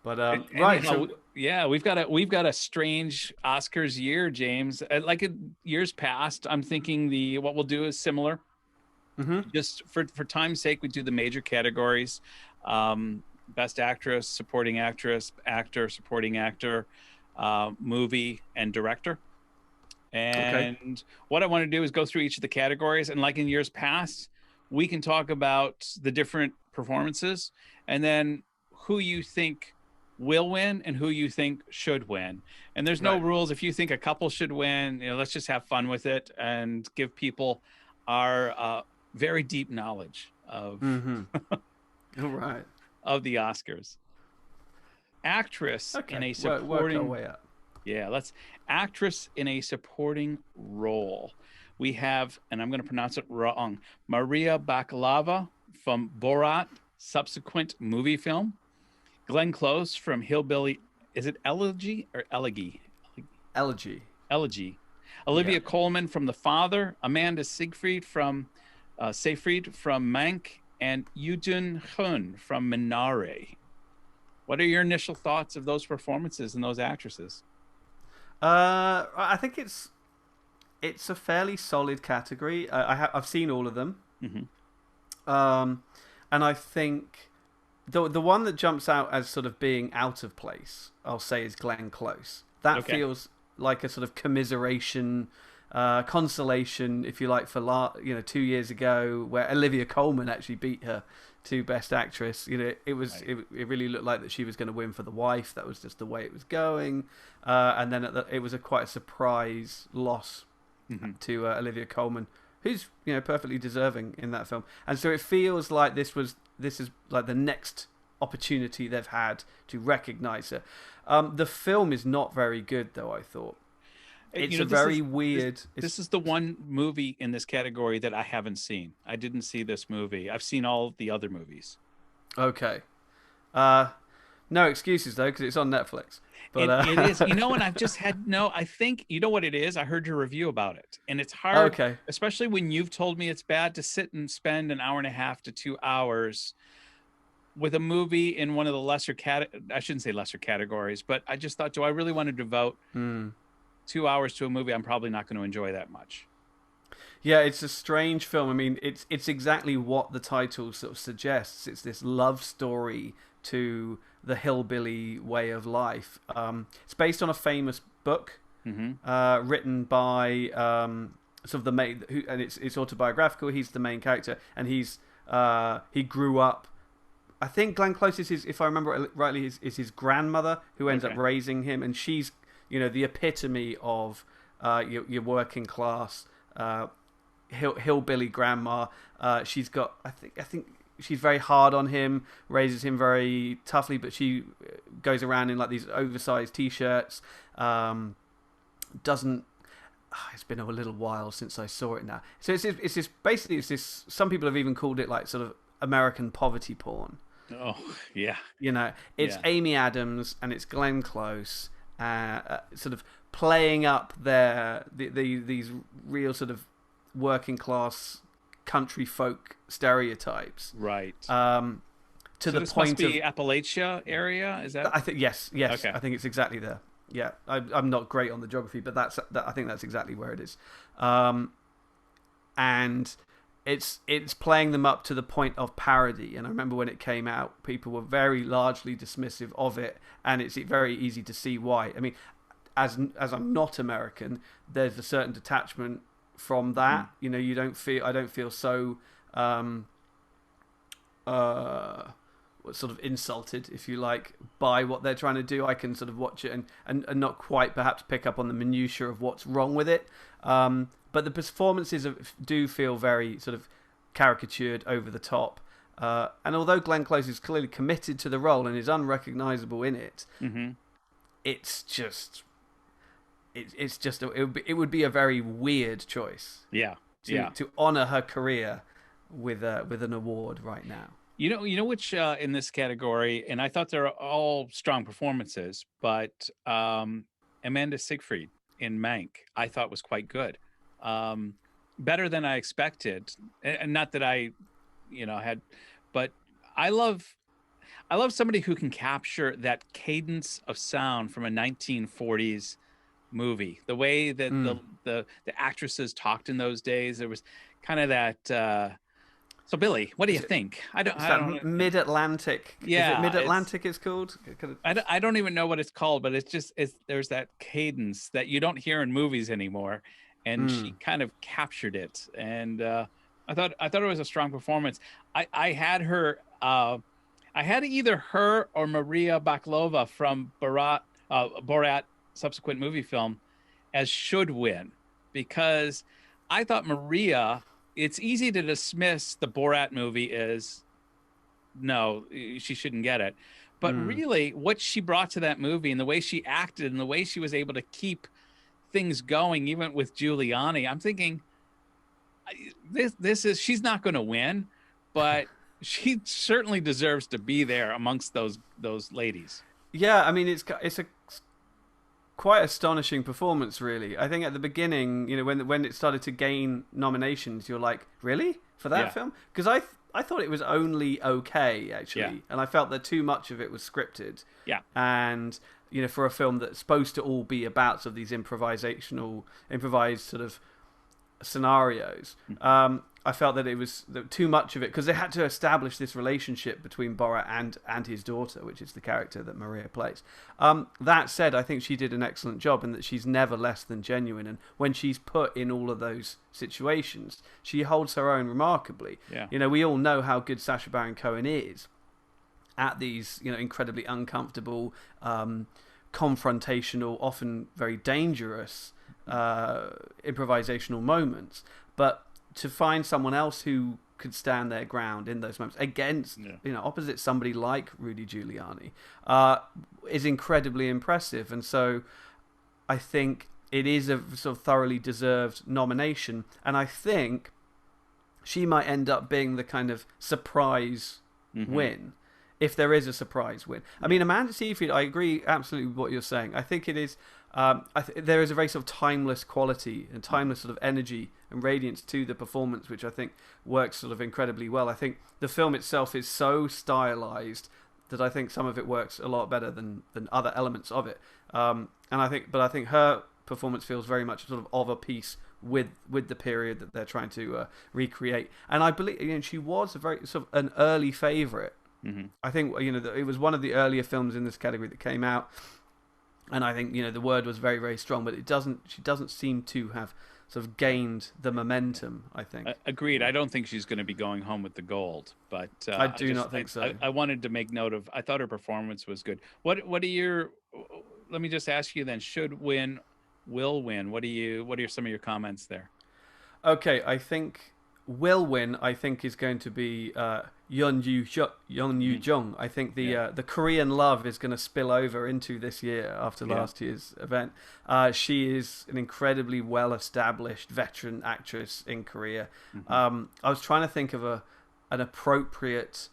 But right, Anyhow, so yeah, we've got a strange Oscars year, James. Like in years past, I'm thinking the what we'll do is similar. mhm. Just for time's sake, we do the major categories: best actress, supporting actress, actor, supporting actor, movie, and director. Okay. And what I want to do is go through each of the categories, and like in years past, we can talk about the different performances, and then who you think will win and who you think should win. And there's no Right. rules. If you think a couple should win, let's just have fun with it and give people our very deep knowledge Mhm. All right. of the Oscars. Actress in Okay. a Work our supporting way up. Yeah, let's actress in a supporting role. We have, and I'm going to pronounce it wrong, Maria Bakalova from Borat, subsequent movie film. Glenn Close from Hillbilly. Is it Elegy or Elegy? Elegy. Elegy. Yeah. Olivia Colman from The Father. Amanda Seyfried from Mank, and Yujun Hun from Minari. What are your initial thoughts of those performances and those actresses? I think it's a fairly solid category. I've seen all of them. Mm-hmm. Um, and I think the one that jumps out as sort of being out of place, I'll say, is Glenn Close. That Okay. feels like a sort of commiseration, consolation, if you like, for 2 years ago, where Olivia Colman actually beat her to Best Actress. Right. It really looked like that she was going to win for The Wife. That was just the way it was going, and then it was quite a surprise loss Mm-hmm. to Olivia Colman, who's perfectly deserving in that film. And so it feels like this is like the next opportunity they've had to recognize her. The film is not very good, though. I thought You it's know, a this very is this weird. this is the one movie in this category that I haven't seen. I didn't see this movie. I've seen all the other movies. Okay. Uh, no excuses though, because it's on Netflix. But It is, and I've just had no, I think, you know what it is? I heard your review about it. And it's hard, okay. especially when you've told me it's bad, to sit and spend an hour and a half to 2 hours with a movie in one of the I shouldn't say lesser categories, but I just thought, do I really want to devote Hmm. 2 hours to a movie I'm probably not going to enjoy that much? Yeah, it's a strange film. I mean, it's exactly what the title sort of suggests. It's this love story to the hillbilly way of life. It's based on a famous book Mm-hmm. written by sort of the main, and it's autobiographical. He's the main character, and he grew up. I think Glenn Close is his, if I remember rightly, is his grandmother who ends up Okay. raising him, and she's the epitome of your working class hillbilly grandma. She's got, I think she's very hard on him, raises him very toughly, but she goes around in like these oversized t-shirts. Doesn't It's been a little while since I saw it now. So it's this basically it's this. Some people have even called it like sort of American poverty porn. Oh, yeah. It's Yeah. Amy Adams and it's Glenn Close, sort of playing up these real sort of working class country folk stereotypes. Right. To So the this must point of be Appalachia area, is that? I think yes, Okay. I think it's exactly there. Yeah, I'm not great on the geography, but I think that's exactly where it is. And it's playing them up to the point of parody. And I remember when it came out, people were very largely dismissive of it, and it's very easy to see why. I mean, as I'm not American, there's a certain detachment from that. Mm-hmm. I don't feel so uh sort of insulted, if you like, by what they're trying to do. I can sort of watch it and not quite perhaps pick up on the minutiae of what's wrong with it. But the performances do feel very sort of caricatured, over the top. And although Glenn Close is clearly committed to the role and is unrecognizable in it, Mm-hmm. it's just it would be a very weird choice Yeah. Yeah. to honor her career with an award right now. You know which in this category, and I thought they're all strong performances, but Amanda Seyfried in Mank, I thought was quite good, um, better than I expected, and not that I, had, but I love. I love somebody who can capture that cadence of sound from a 1940s movie. The way that the actresses talked in those days, there was kind of that. So Billy, what do you think? I don't. Mid-Atlantic. Is it Yeah, Mid-Atlantic? It's called. I don't even know what it's called, but there's that cadence that you don't hear in movies anymore, and she kind of captured it. And I thought it was a strong performance. I had her. I had either her or Maria Bakalova from Borat subsequent movie film as should win, because I thought Maria. It's easy to dismiss the Borat movie as no, she shouldn't get it. But really, what she brought to that movie and the way she acted and the way she was able to keep things going, even with Giuliani, I'm thinking, she's not going to win, but she certainly deserves to be there amongst those ladies. Yeah, I mean, it's a quite astonishing performance, really. I think at the beginning, when it started to gain nominations, you're like, really, for that film? Because I thought it was only okay, actually, and I felt that too much of it was scripted. Yeah, and for a film that's supposed to all be about sort of these improvised sort of scenarios, I felt that it was too much of it, because they had to establish this relationship between Borat and his daughter, which is the character that Maria plays. That said, I think she did an excellent job, and that she's never less than genuine. And when she's put in all of those situations, she holds her own remarkably. Yeah. We all know how good Sacha Baron Cohen is at these, incredibly uncomfortable, confrontational, often very dangerous improvisational moments. But to find someone else who could stand their ground in those moments against, opposite somebody like Rudy Giuliani, is incredibly impressive. And so I think it is a sort of thoroughly deserved nomination. And I think she might end up being the kind of surprise win, if there is a surprise win. I mean, Amanda Seyfried, I agree absolutely with what you're saying. I think it is. There is a very sort of timeless quality and timeless sort of energy and radiance to the performance, which I think works sort of incredibly well. I think the film itself is so stylized that I think some of it works a lot better than other elements of it. And I think her performance feels very much sort of a piece with the period that they're trying to recreate. And I believe she was a very sort of an early favorite. I think it was one of the earlier films in this category that came out. And I think the word was very, very strong, but she doesn't seem to have sort of gained the momentum, I think. Agreed. I don't think she's going to be going home with the gold, but I do not think so. I wanted to make note of. I thought her performance was good. What are your? Let me just ask you then. Should win, will win. What are some of your comments there? Okay, I think will win. I think is going to be Yeon Yu Jung. I think the Korean love is going to spill over into this year after last year's event. She is an incredibly well-established veteran actress in Korea. I was trying to think of an appropriate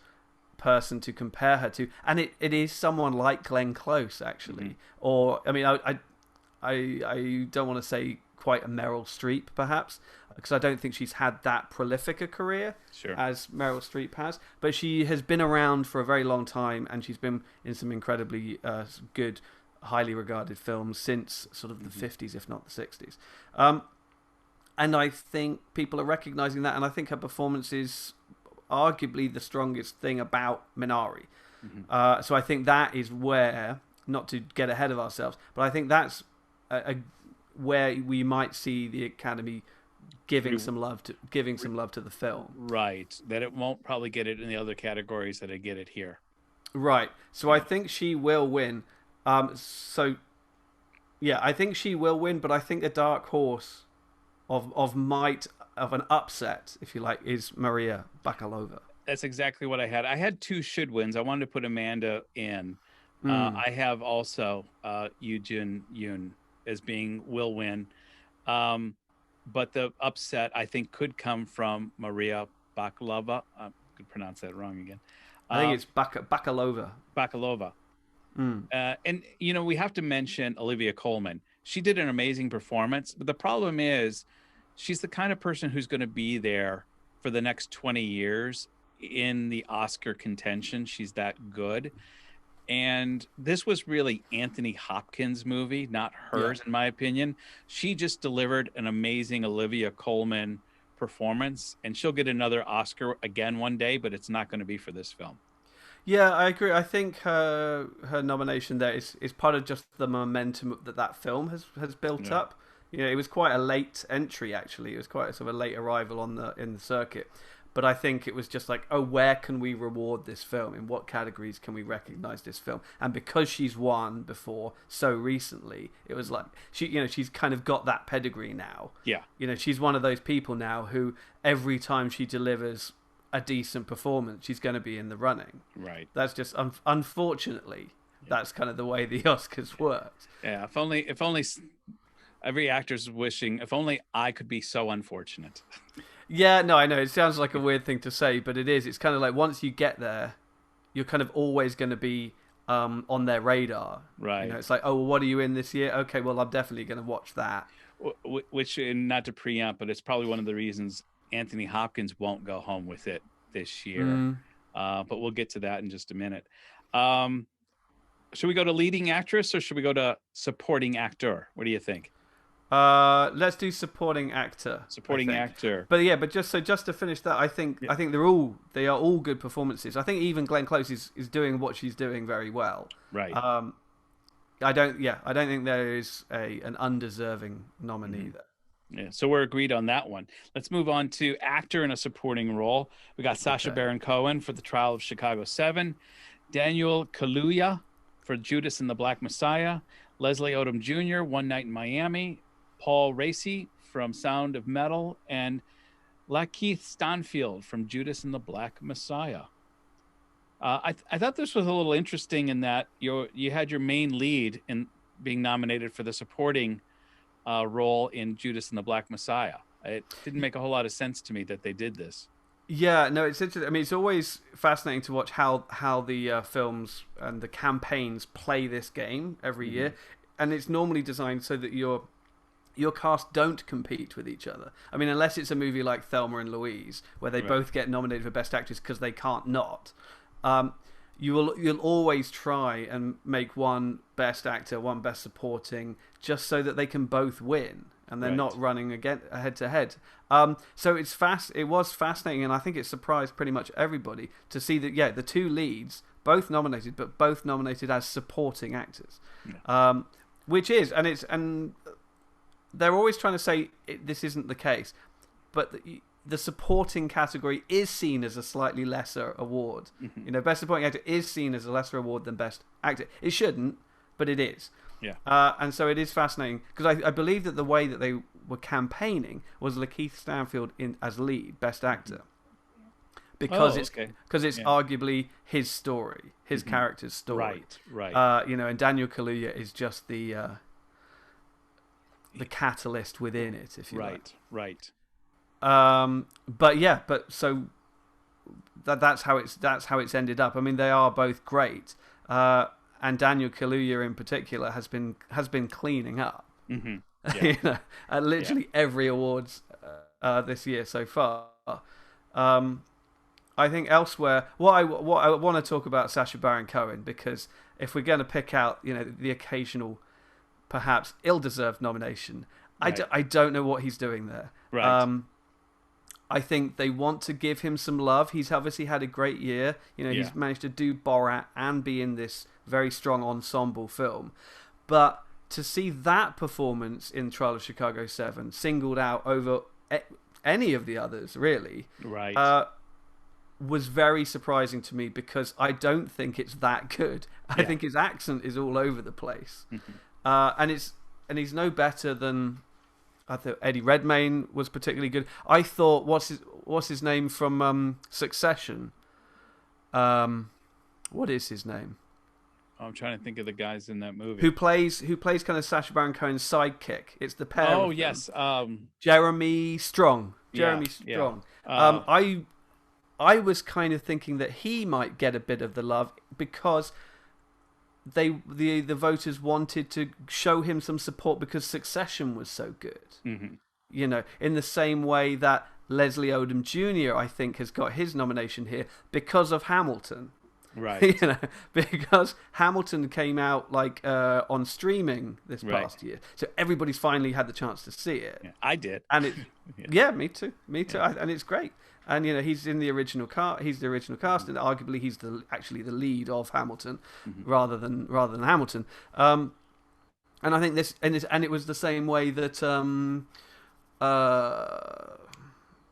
person to compare her to, and it is someone like Glenn Close, actually. Or I mean, I don't want to say quite a Meryl Streep, perhaps, because I don't think she's had that prolific a career as Meryl Streep has. But she has been around for a very long time, and she's been in some incredibly good, highly regarded films since sort of the 50s, if not the 60s. And I think people are recognizing that, and I think her performance is arguably the strongest thing about Minari. So I think that is where, not to get ahead of ourselves, but I think that's where we might see the Academy giving some love to the film. Right. That it won't probably get it in the other categories that it get it here. Right. So I think she will win. I think she will win, but I think a dark horse of an upset, if you like, is Maria Bakalova. That's exactly what I had. I had two should wins. I wanted to put Amanda in. I have also Yoo Jun-yoon as being will win. But the upset, I think, could come from Maria Bakalova. I could pronounce that wrong again. I think it's Bakalova. Bakalova. And, we have to mention Olivia Colman. She did an amazing performance. But the problem is she's the kind of person who's going to be there for the next 20 years in the Oscar contention. She's that good. And this was really Anthony Hopkins' movie, not hers, in my opinion. She just delivered an amazing Olivia Colman performance, and she'll get another Oscar again one day, but it's not going to be for this film. Yeah, I agree. I think her nomination there is part of just the momentum that film has built Yeah. up. You know, it was quite a late entry actually. It was quite a sort of a late arrival in the circuit. But I think it was just like, oh, where can we reward this film? In what categories can we recognize this film? And because she's won before so recently, it was like she's kind of got that pedigree now. Yeah. You know, she's one of those people now who every time she delivers a decent performance, she's going to be in the running. Right. That's just unfortunately, that's kind of the way the Oscars works. Yeah. If only every actor's wishing, if only I could be so unfortunate. Yeah, no, I know. It sounds like a weird thing to say, but it is. It's kind of like once you get there, you're kind of always going to be on their radar. Right. You know, it's like, oh, well, what are you in this year? Okay, well, I'm definitely going to watch that. Which, and not to preempt, but it's probably one of the reasons Anthony Hopkins won't go home with it this year. But we'll get to that in just a minute. Should we go to leading actress or should we go to supporting actor? What do you think? Let's do supporting actor. Supporting actor. But yeah, but just to finish that, I think they are all good performances. I think even Glenn Close is doing what she's doing very well. Right. I don't think there is an undeserving nominee there. Yeah, so we're agreed on that one. Let's move on to actor in a supporting role. We got Sacha Baron Cohen for The Trial of Chicago 7, Daniel Kaluuya for Judas and the Black Messiah, Leslie Odom Jr., One Night in Miami, Paul Raci from Sound of Metal, and Lakeith Stanfield from Judas and the Black Messiah. I thought this was a little interesting in that you had your main lead in being nominated for the supporting role in Judas and the Black Messiah. It didn't make a whole lot of sense to me that they did this. Yeah, no, it's interesting. I mean, it's always fascinating to watch how the films and the campaigns play this game every year, and it's normally designed so that your cast don't compete with each other. I mean, unless it's a movie like Thelma and Louise, where they both get nominated for Best Actress because they can't not. You'll always try and make one Best Actor, one Best Supporting, just so that they can both win, and they're not running again head to head. So it was fascinating, and I think it surprised pretty much everybody to see that the two leads both nominated, but both nominated as supporting actors, which is and they're always trying to say this isn't the case, but the supporting category is seen as a slightly lesser award. You know, Best Supporting Actor is seen as a lesser award than Best Actor. It shouldn't, but it is. Yeah. And so it is fascinating because I believe that the way that they were campaigning was Lakeith Stanfield as lead Best Actor, because it's arguably his story, his character's story. Right. You know, and Daniel Kaluuya is just the catalyst within it, if you like. Right. But so that's how it's ended up. I mean, they are both great, and Daniel Kaluuya in particular has been cleaning up. You know, at literally every awards this year so far. I think elsewhere, what I want to talk about Sacha Baron Cohen, because if we're going to pick out, you know, the occasional, perhaps ill-deserved nomination, I don't know what he's doing there. Right. I think they want to give him some love. He's obviously had a great year. You know, he's managed to do Borat and be in this very strong ensemble film. But to see that performance in Trial of Chicago 7 singled out over any of the others, really, was very surprising to me, because I don't think it's that good. I think his accent is all over the place. And he's no better than... I thought Eddie Redmayne was particularly good. I thought what's his name from Succession? What is his name? I'm trying to think of the guys in that movie. Who plays kind of Sacha Baron Cohen's sidekick? It's the pair. Oh, yes. Jeremy Strong. Jeremy Strong. I was kind of thinking that he might get a bit of the love because the voters wanted to show him some support because Succession was so good. You know, in the same way that Leslie Odom Jr., I think, has got his nomination here because of Hamilton. Right. Because Hamilton came out on streaming this past year, so everybody's finally had the chance to see it. Yeah, I did, and it, me too. Yeah. And it's great. And he's in the original cast. He's the original cast, and arguably he's actually the lead of Hamilton, rather than Hamilton. And I think and it was the same way that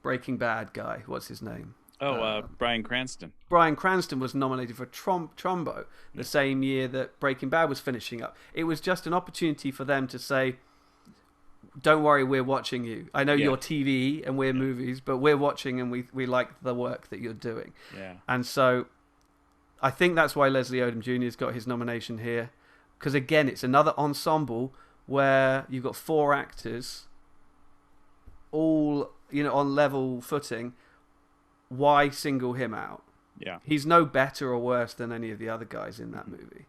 Breaking Bad guy, what's his name? Bryan Cranston. Bryan Cranston was nominated for Trumbo the same year that Breaking Bad was finishing up. It was just an opportunity for them to say, don't worry, we're watching you. I know you're TV and we're movies, but we're watching and we like the work that you're doing. Yeah. And so I think that's why Leslie Odom Jr. has got his nomination here. Because again, it's another ensemble where you've got 4 actors all, on level footing. Why single him out? Yeah. He's no better or worse than any of the other guys in that movie.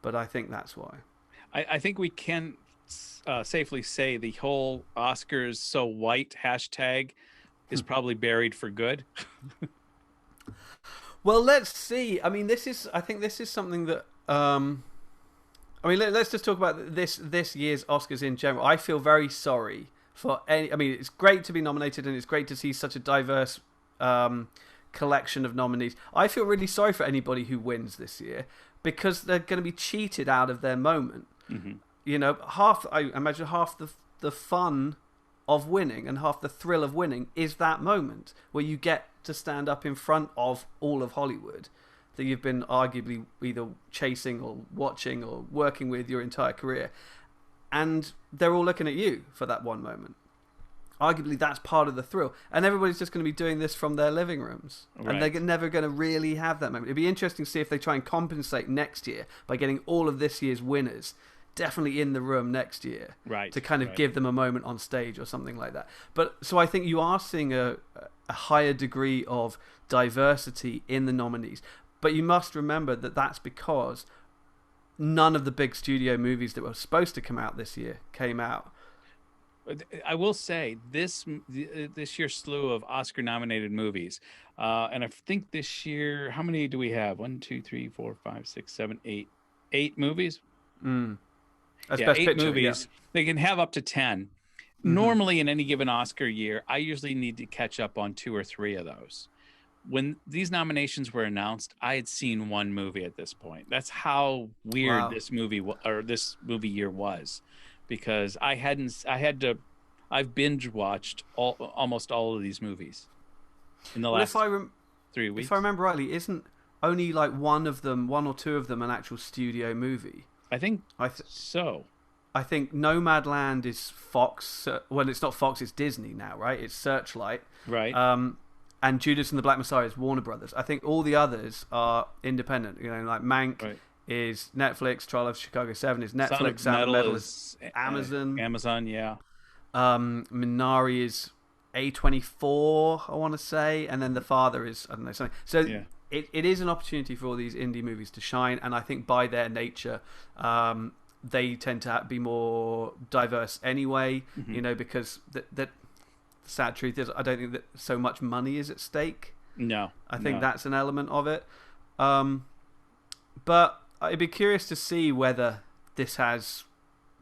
But I think that's why. I think we can safely say the whole Oscars so white hashtag is probably buried for good. Well, let's see. I mean, I think this is something that let's just talk about this year's Oscars in general. I feel very sorry for it's great to be nominated, and it's great to see such a diverse collection of nominees. I feel really sorry for anybody who wins this year, because they're going to be cheated out of their moment. I imagine half the fun of winning and half the thrill of winning is that moment where you get to stand up in front of all of Hollywood that you've been arguably either chasing or watching or working with your entire career, and they're all looking at you for that one moment. Arguably, that's part of the thrill. And everybody's just going to be doing this from their living rooms. Right. And they're never going to really have that moment. It'd be interesting to see if they try and compensate next year by getting all of this year's winners definitely in the room next year. Right. To kind of give them a moment on stage or something like that. So I think you are seeing a higher degree of diversity in the nominees. But you must remember that that's because none of the big studio movies that were supposed to come out this year came out. I will say this year's slew of Oscar-nominated movies, and I think this year, how many do we have? 1, 2, 3, 4, 5, 6, 7, 8. 8 movies. That's best 8 picture, movies. Yeah. They can have up to 10. Normally, in any given Oscar year, I usually need to catch up on 2 or 3 of those. When these nominations were announced, I had seen 1 movie at this point. That's how weird this movie year was. Because I've binge watched almost all of these movies in the last 3 weeks. If I remember rightly, isn't only one or two of them, an actual studio movie? I think so. I think Nomadland is Fox. Well, it's not Fox; it's Disney now, right? It's Searchlight, right? And Judas and the Black Messiah is Warner Brothers. I think all the others are independent. Like Mank. Right. Is Netflix, Trial of Chicago 7 is Netflix, Sound of Metal is Amazon. Amazon, yeah. Minari is A24, I want to say, and then The Father is, I don't know, something. So it is an opportunity for all these indie movies to shine, and I think by their nature, they tend to be more diverse anyway, because the sad truth is I don't think that so much money is at stake. No. I think that's an element of it. But I'd be curious to see whether this has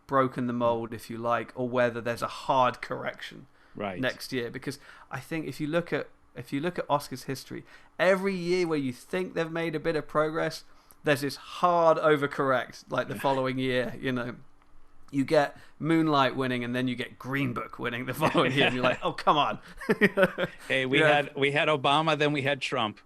broken the mold, if you like, or whether there's a hard correction next year. Because I think if you look at Oscars history, every year where you think they've made a bit of progress, there's this hard overcorrect. Like the following year, you get Moonlight winning, and then you get Green Book winning the following year, and you're like, oh, come on. Hey, we had Obama, then we had Trump.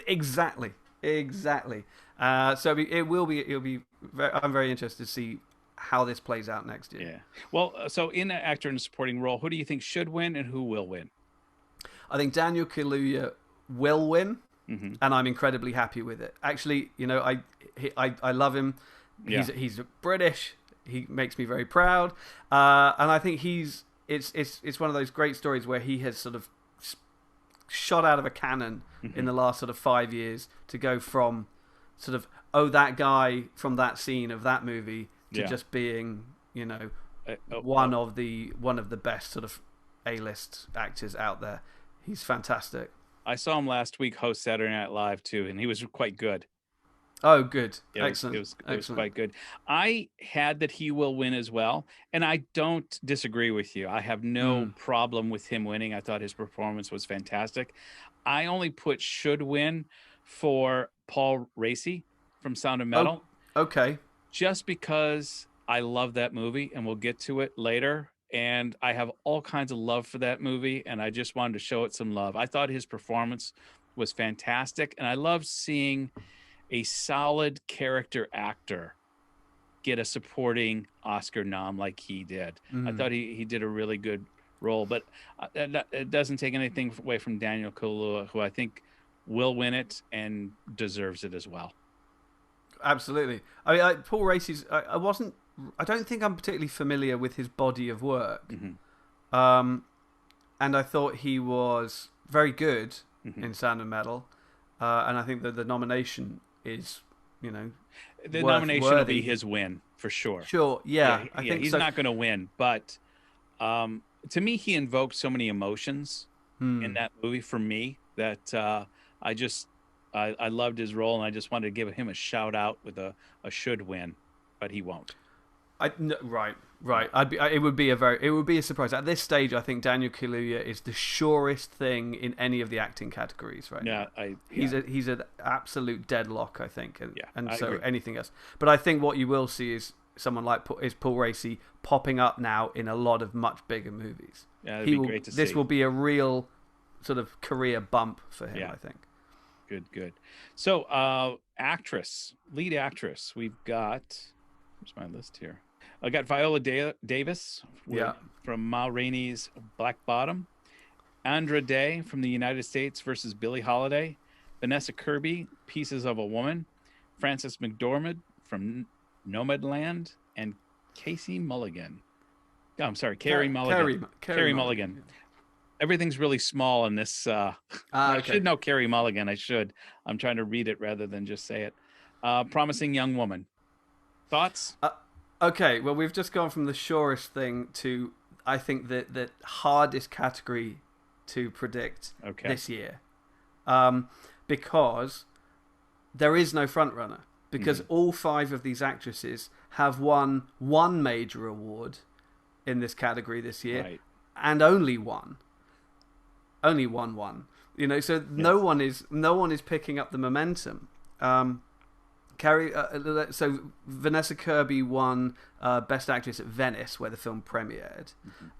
Exactly. So it'll be. I'm very interested to see how this plays out next year. Yeah. Well, so in an actor in a supporting role, who do you think should win and who will win? I think Daniel Kaluuya will win, and I'm incredibly happy with it. Actually, I love him. He's British. He makes me very proud, and I think it's one of those great stories where he has sort of shot out of a cannon in the last sort of 5 years to go from sort of that guy from that scene of that movie to just being one of the best sort of A-list actors out there. He's fantastic. I saw him last week host Saturday Night Live too, and he was quite good. Oh, good. It Excellent. was quite good. I had that he will win as well, and I don't disagree with you. I have no problem with him winning. I thought his performance was fantastic. I only put should win for Paul Raci from Sound of Metal. Oh, okay. Just because I love that movie, and we'll get to it later. And I have all kinds of love for that movie, and I just wanted to show it some love. I thought his performance was fantastic, and I loved seeing a solid character actor get a supporting Oscar nom like he did. I thought he did a really good role, but it doesn't take anything away from Daniel Kaluuya, who I think will win it and deserves it as well. Absolutely. I mean, Paul Raci's. I don't think I'm particularly familiar with his body of work, and I thought he was very good in Sound of Metal, and I think that the nomination is, the nomination will be his win for sure. Sure, yeah, I think he's not going to win, but to me, he invoked so many emotions in that movie for me that I loved his role, and I just wanted to give him a shout out with a should win, but he won't. Right. It would be a surprise at this stage. I think Daniel Kaluuya is the surest thing in any of the acting categories right now. He's an absolute deadlock, I think, and so agree. Anything else. But I think what you will see is someone like Paul Raci popping up now in a lot of much bigger movies. Yeah, that'd be great to see. This will be a real sort of career bump for him. I think. Good. So, lead actress, we've got. Where's my list here? I got Viola Davis from Ma Rainey's Black Bottom, Andra Day from the United States versus Billie Holiday, Vanessa Kirby, Pieces of a Woman, Frances McDormand from Nomadland, and Carey Mulligan. Carey Mulligan. Everything's really small in this. I should know Carey Mulligan. I'm trying to read it rather than just say it. Promising Young Woman. Thoughts? Okay, well, we've just gone from the surest thing to, I think, the hardest category to predict this year. Because there is no frontrunner. Because all 5 of these actresses have won one major award in this category this year, and only one. Only one. So no one is picking up the momentum. So Vanessa Kirby won Best Actress at Venice, where the film premiered.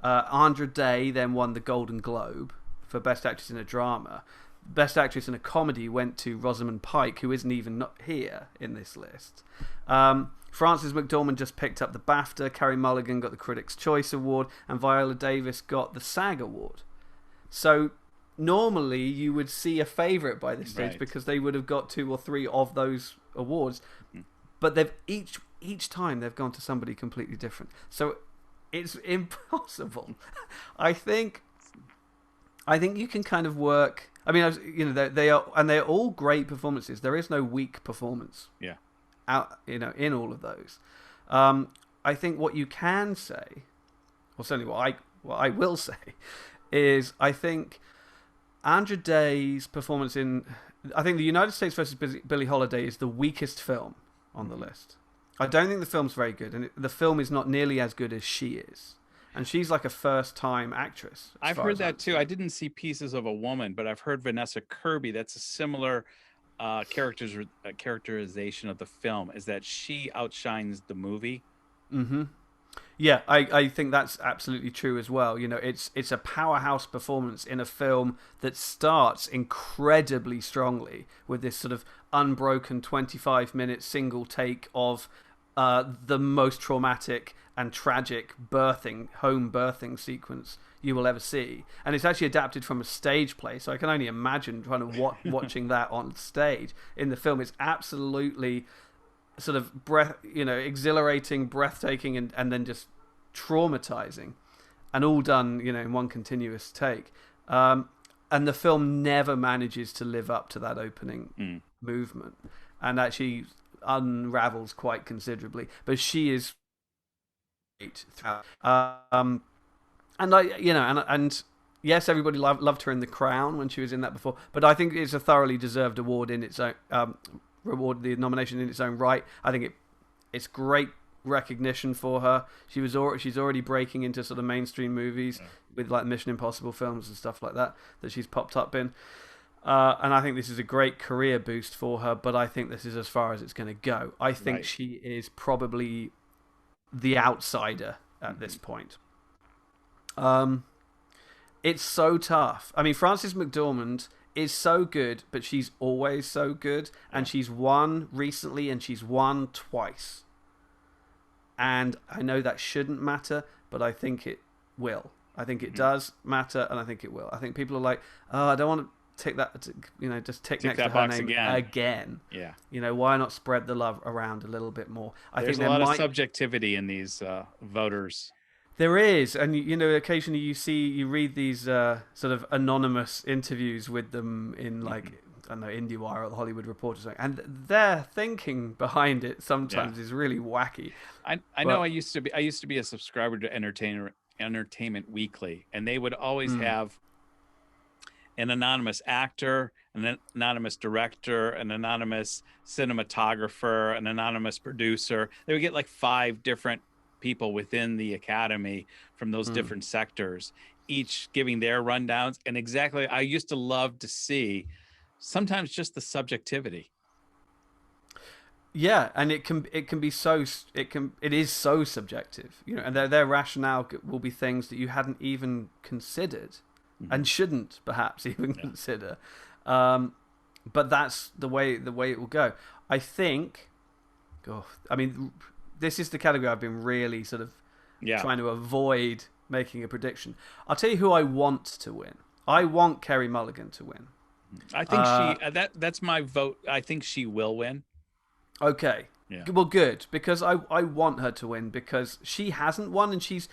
Andra Day then won the Golden Globe for Best Actress in a Drama. Best Actress in a Comedy went to Rosamund Pike, who isn't even not here in this list. Frances McDormand just picked up the BAFTA. Carey Mulligan got the Critics' Choice Award, and Viola Davis got the SAG Award. So normally you would see a favourite by this stage because they would have got 2 or 3 of those awards, but they've each time they've gone to somebody completely different. So it's impossible. I think you can kind of work. I mean, they're all great performances. There is no weak performance. In all of those. I think what you can say, or certainly what I will say, is I think Andra Day's performance I think The United States versus Billie Holiday is the weakest film on the list. I don't think the film's very good, and the film is not nearly as good as she is. And she's like a first-time actress. I've heard that too. I didn't see Pieces of a Woman, but I've heard Vanessa Kirby. That's a similar characterization of the film, is that she outshines the movie. Yeah, I think that's absolutely true as well. It's a powerhouse performance in a film that starts incredibly strongly with this sort of unbroken 25-minute single take of the most traumatic and tragic home birthing sequence you will ever see. And it's actually adapted from a stage play, so I can only imagine trying to watching that on stage. In the film, it's absolutely sort of exhilarating, breathtaking, and then just traumatizing, and all done in one continuous take. And the film never manages to live up to that opening movement, and actually unravels quite considerably. But she is great throughout. And and yes, everybody loved her in The Crown when she was in that before, but I think it's a thoroughly deserved award in its own the nomination in its own right. I think it's great recognition for her. She's already breaking into sort of mainstream movies with like Mission Impossible films and stuff like that she's popped up in. And I think this is a great career boost for her, but I think this is as far as it's going to go. I think she is probably the outsider at this point. It's so tough. I mean, Frances McDormand is so good, but she's always so good. And she's won recently, and she's won twice. And I know that shouldn't matter, but I think it will. I think it does matter, and I think it will. I think people are like, oh, I don't want to tick that, just tick next to her name again. Yeah. Why not spread the love around a little bit more? There's a lot of subjectivity in these voters. There is, and occasionally you read these sort of anonymous interviews with them in like I don't know, IndieWire or the Hollywood Reporter or something, and their thinking behind it sometimes is really wacky. I know I used to be a subscriber to Entertainment Weekly, and they would always have an anonymous actor, an anonymous director, an anonymous cinematographer, an anonymous producer. They would get like 5 different people within the Academy from those different sectors, each giving their rundowns. And I used to love to see sometimes just the subjectivity. Yeah, and it is so subjective, and their rationale will be things that you hadn't even considered and shouldn't perhaps even consider. But that's the way it will go. I think, this is the category I've been really sort of trying to avoid making a prediction. I'll tell you who I want to win. I want Carey Mulligan to win. I think that's my vote. I think she will win. Okay. Yeah. Well, good, because I want her to win, because she hasn't won, and she's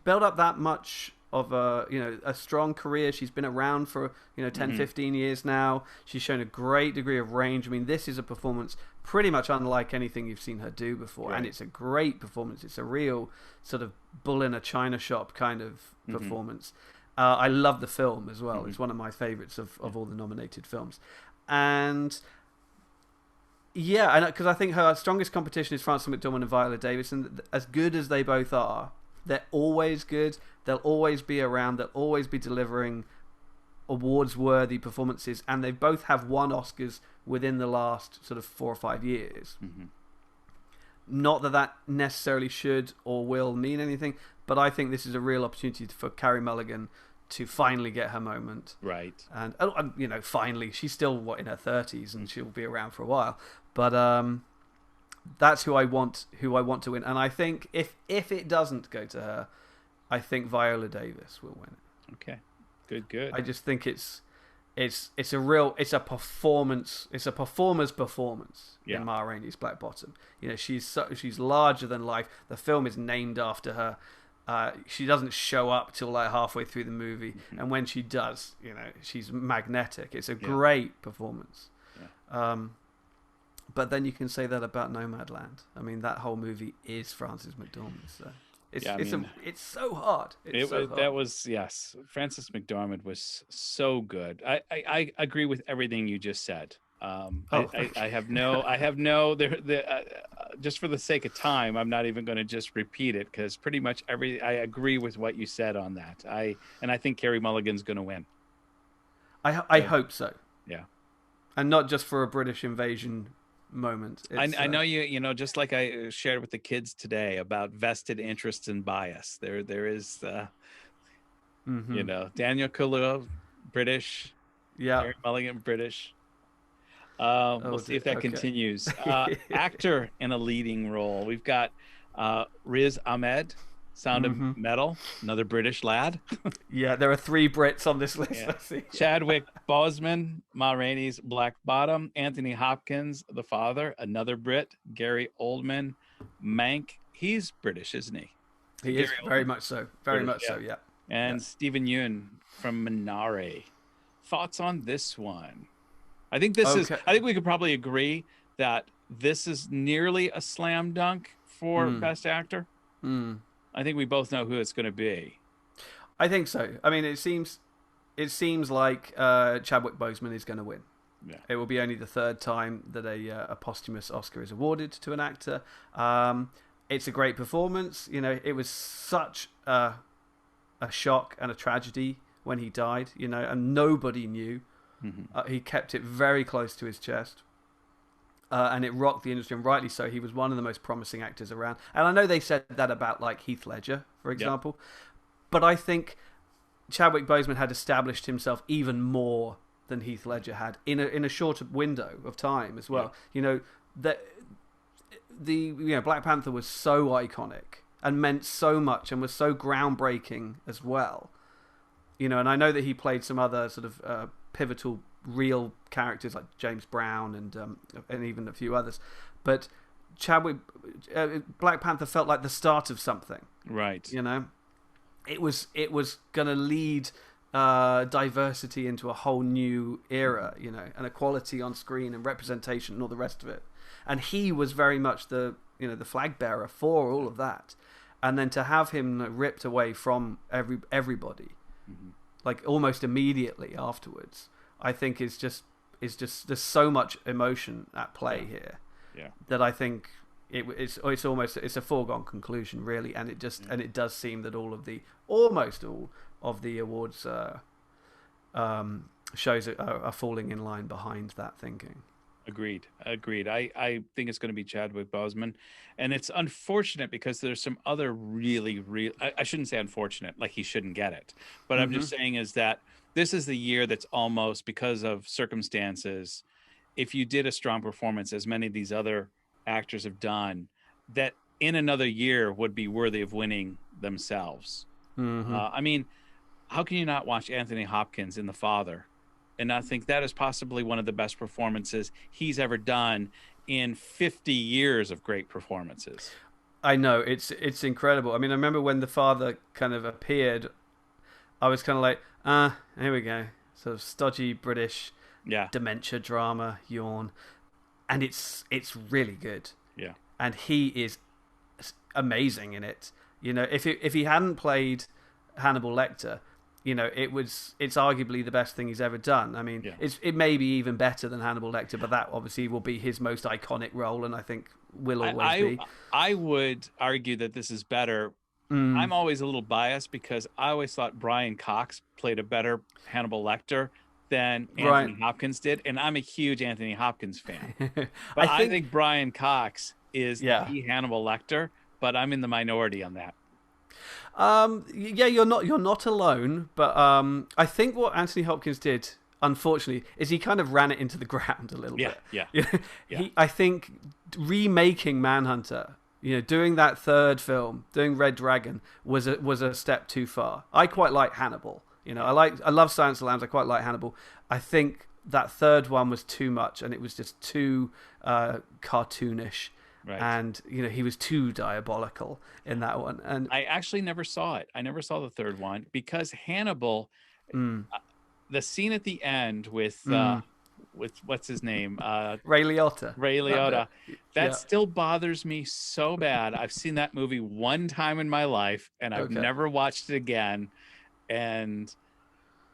built up that much of a strong career. She's been around for 10, 15 years now. She's shown a great degree of range. I mean, this is a performance pretty much unlike anything you've seen her do before, and it's a great performance. It's a real sort of bull in a china shop kind of performance. I love the film as well. It's one of my favorites of all the nominated films, and because I think her strongest competition is Frances McDormand and Viola Davis, and as good as they both are, they're always good. They'll always be around. They'll always be delivering awards-worthy performances, and they both have won Oscars within the last sort of 4 or 5 years. Not that necessarily should or will mean anything, but I think this is a real opportunity for Carey Mulligan to finally get her moment. Right. And finally, she's still in her 30s, and she'll be around for a while. But that's who I want to win. And I think if it doesn't go to her, I think Viola Davis will win it. Okay. Good. I just think it's a performance. It's a performer's performance in Ma Rainey's Black Bottom. She's larger than life. The film is named after her. She doesn't show up till like halfway through the movie, and when she does, she's magnetic. It's a great performance. But then you can say that about Nomadland. I mean, that whole movie is Frances McDormand. So it's so hard. Frances McDormand was so good. I agree with everything you just said. I have no. Just for the sake of time, I'm not even going to just repeat it, because pretty much I agree with what you said on that. I think Carey Mulligan's going to win. I hope so. Yeah, and not just for a British invasion moment. I know just like I shared with the kids today about vested interest and bias. There is Daniel Kaluuya, British. Carey Mulligan, British. We'll see if that continues. Actor in a leading role. We've got Riz Ahmed, Sound of Metal, another British lad. There are 3 Brits on this list. Yeah. Chadwick Boseman, Ma Rainey's Black Bottom. Anthony Hopkins, The Father, another Brit. Gary Oldman, Mank. He's British, isn't he? He is very much so. Very much so. Yeah. And Stephen Yeun from Minari. Thoughts on this one? I think I think we could probably agree that this is nearly a slam dunk for Best Actor. I think we both know who it's going to be. I think so. I mean, it seems like Chadwick Boseman is going to win. Yeah. It will be only the third time that a posthumous Oscar is awarded to an actor. It's a great performance. You know, it was such a shock and a tragedy when he died. You know, and nobody knew. Mm-hmm. He kept it very close to his chest. And it rocked the industry, and rightly so. He was one of the most promising actors around. And I know they said that about like Heath Ledger, for example. Yep. But I think Chadwick Boseman had established himself even more than Heath Ledger had in a shorter window of time as well. Yeah. You know, Black Panther was so iconic and meant so much and was so groundbreaking as well. You know, and I know that he played some other sort of pivotal real characters like James Brown and even a few others, but Black Panther felt like the start of something. Right. You know, it was going to lead diversity into a whole new era, you know, and equality on screen and representation and all the rest of it. And he was very much the flag bearer for all of that. And then to have him ripped away from everybody, mm-hmm. like almost immediately afterwards, I think is just there's so much emotion at play here. Yeah. That I think it's almost a foregone conclusion really, and it does seem that almost all of the awards shows are falling in line behind that thinking. Agreed. I think it's going to be Chadwick Boseman, and it's unfortunate because there's some other really I shouldn't say unfortunate, like he shouldn't get it, but mm-hmm. I'm just saying is that this is the year that's almost, because of circumstances, if you did a strong performance, as many of these other actors have done, that in another year would be worthy of winning themselves. Mm-hmm. I mean, how can you not watch Anthony Hopkins in The Father and not think that is possibly one of the best performances he's ever done in 50 years of great performances? I know, it's incredible. I mean, I remember when The Father kind of appeared, I was kind of like, here we go. Sort of stodgy British dementia drama, yawn. And it's really good. Yeah. And he is amazing in it. You know, if he hadn't played Hannibal Lecter, you know, it's arguably the best thing he's ever done. I mean, it may be even better than Hannibal Lecter, but that obviously will be his most iconic role, and I think will always be. I would argue that this is better. I'm always a little biased because I always thought Brian Cox played a better Hannibal Lecter than Anthony Hopkins did, and I'm a huge Anthony Hopkins fan. But I think Brian Cox is the Hannibal Lecter, but I'm in the minority on that. You're not alone, but I think what Anthony Hopkins did, unfortunately, is he kind of ran it into the ground a little bit. I think remaking Manhunter, you know, doing that third film, doing Red Dragon, was a step too far. I quite like Hannibal. You know, I love Silence of the Lambs. I quite like Hannibal. I think that third one was too much, and it was just too cartoonish. Right. And you know, he was too diabolical in that one. And I actually never saw it. I never saw the third one because Hannibal, the scene at the end with what's his name, Ray Liotta. Ray Liotta. That still bothers me so bad. I've seen that movie one time in my life, and I've never watched it again. And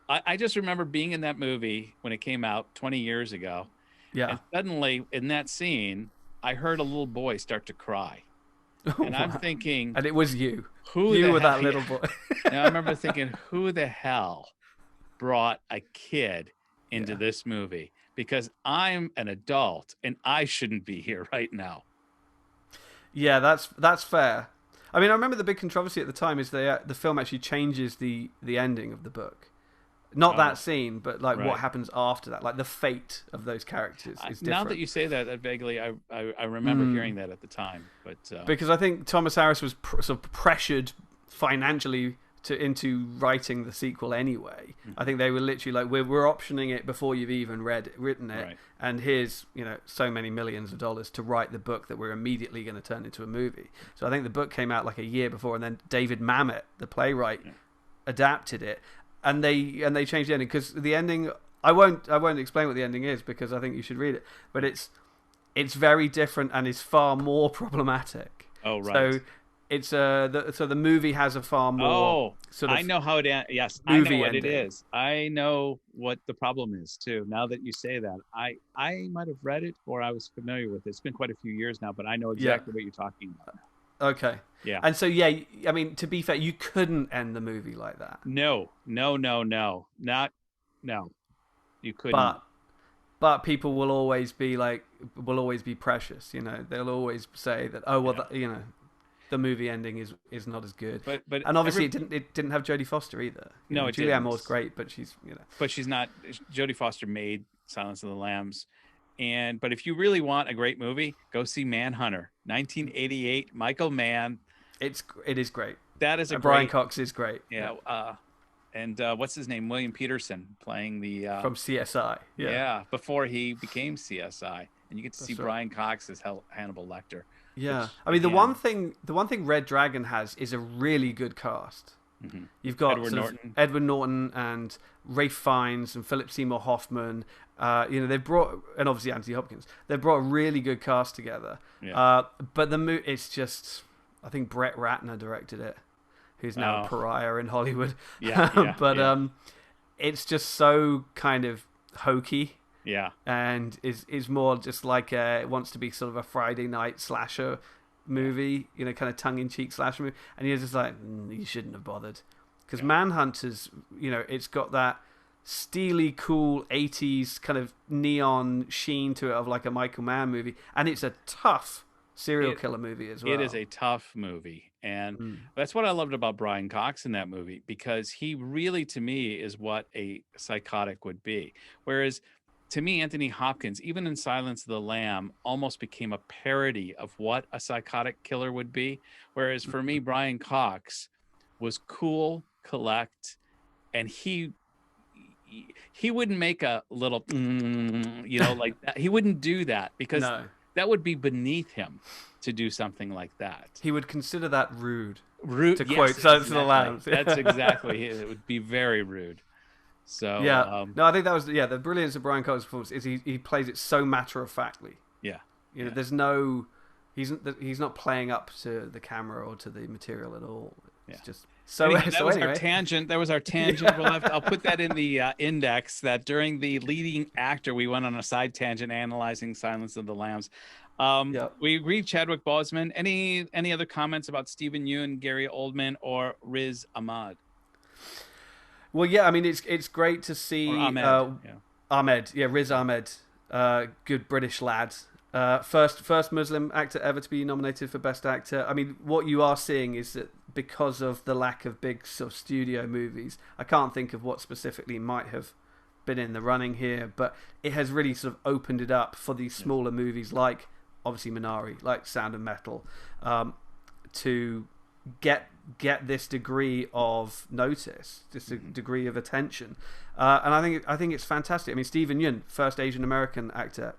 I just remember being in that movie when it came out 20 years ago. Yeah. And suddenly in that scene, I heard a little boy start to cry. And I'm thinking... And it was you. You were that little boy. And I remember thinking, who the hell brought a kid into this movie? Because I'm an adult and I shouldn't be here right now. Yeah, that's fair. I mean, I remember the big controversy at the time is the film actually changes the ending of the book. Not that scene, but like what happens after that, like the fate of those characters is different. Now that you say that, vaguely, I remember hearing that at the time, but because I think Thomas Harris was sort of pressured financially into writing the sequel anyway. I think they were literally like, we're optioning it before you've even written it, and here's so many millions of dollars to write the book that we're immediately going to turn into a movie. So I think the book came out like a year before, and then David Mamet, the playwright, adapted it. And they changed the ending because the ending, I won't explain what the ending is because I think you should read it, but it's very different and is far more problematic. Oh right. So so the movie has a far more sort of I know how it ends. Yes, I know what it is. I know what the problem is too. Now that you say that, I might have read it or I was familiar with it. It's been quite a few years now, but I know exactly what you're talking about now. Okay. Yeah. And so I mean, to be fair, you couldn't end the movie like that. No. You couldn't. But people will always be precious. You know, they'll always say that. Oh well, you know, the movie ending is not as good. But and obviously it didn't have Jodie Foster either. No, it Julianne Moore's great, but she's But she's not. Jodie Foster made Silence of the Lambs, but if you really want a great movie, go see Manhunter, 1988, Michael Mann. It is great. That is Brian Cox is great. Yeah. And what's his name? William Peterson playing the from CSI. Yeah, before he became CSI, and you get to see Brian Cox as Hannibal Lecter. Yeah, I mean the one thing Red Dragon has is a really good cast. Mm-hmm. You've got Edward Norton and Ralph Fiennes and Philip Seymour Hoffman. They've brought, and obviously Anthony Hopkins. They've brought a really good cast together. Yeah. But it's just, I think Brett Ratner directed it, who's now a pariah in Hollywood. Yeah. It's just so kind of hokey. Yeah. And is more just like it wants to be sort of a Friday night slasher movie, kind of tongue-in-cheek slasher movie, and you're just like, you shouldn't have bothered, because Manhunters, it's got that steely, cool 80s kind of neon sheen to it of like a Michael Mann movie, and it's a tough serial killer movie as well. It is a tough movie, and that's what I loved about Brian Cox in that movie, because he really, to me, is what a psychotic would be, whereas to me, Anthony Hopkins, even in Silence of the Lamb, almost became a parody of what a psychotic killer would be. Whereas for me, Brian Cox was cool, collect, and he wouldn't make a little, like that. He wouldn't do that, because that would be beneath him to do something like that. He would consider that rude. To quote Silence of the Lambs. That's exactly it. It would be very rude. So I think that was the brilliance of Brian Cox's performance is he plays it so matter of factly. There's no, he's not playing up to the camera or to the material at all. It's just that was our tangent. That was our tangent. I'll put that in the index. That during the leading actor, we went on a side tangent analyzing Silence of the Lambs. We agreed. Chadwick Boseman. Any other comments about Stephen Yeun, Gary Oldman, or Riz Ahmed? Well, yeah, I mean, it's great to see Riz Ahmed, good British lad, first Muslim actor ever to be nominated for Best Actor. I mean, what you are seeing is that because of the lack of big sort of studio movies, I can't think of what specifically might have been in the running here, but it has really sort of opened it up for these smaller movies like obviously Minari, like Sound of Metal, to get this degree of notice, this degree of attention, and I think it's fantastic. I mean, Stephen Yeun, first Asian American actor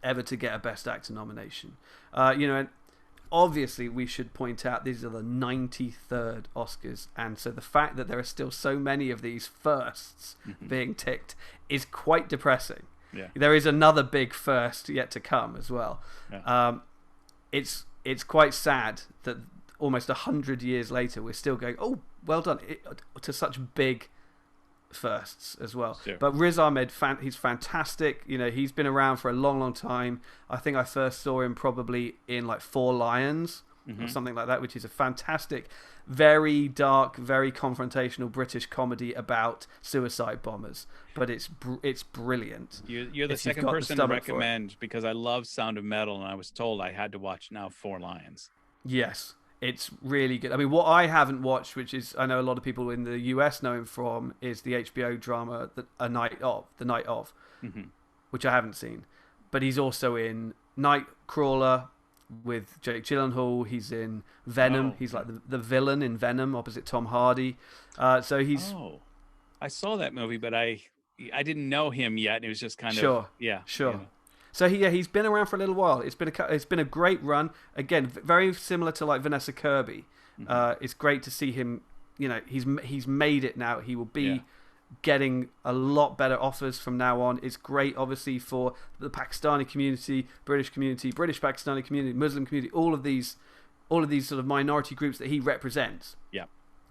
ever to get a Best Actor nomination. And obviously we should point out these are the 93rd Oscars, and so the fact that there are still so many of these firsts being ticked is quite depressing. There is another big first yet to come as well. It's quite sad that almost 100 years later we're still going, oh, well done, to such big firsts as well. But Riz Ahmed, he's fantastic. He's been around for a long time. I think I first saw him probably in like Four Lions or something like that, which is a fantastic, very dark, very confrontational British comedy about suicide bombers, but it's brilliant. You're the second person to recommend, because I love Sound of Metal, and I was told I had to watch now Four Lions. Yes, it's really good. I mean, what I haven't watched, which is I know a lot of people in the US know him from, is the HBO drama The Night Of, which I haven't seen. But he's also in Nightcrawler with Jake Gyllenhaal. He's in Venom. He's like the villain in Venom opposite Tom Hardy. So he's. I saw that movie, but I didn't know him yet. It was just kind of sure. So he's been around for a little while. It's been a great run. Again, very similar to like Vanessa Kirby. It's great to see him. He's made it now. He will be getting a lot better offers from now on. It's great, obviously, for the Pakistani community, British Pakistani community, Muslim community. All of these all of these sort of minority groups that he represents. Yeah.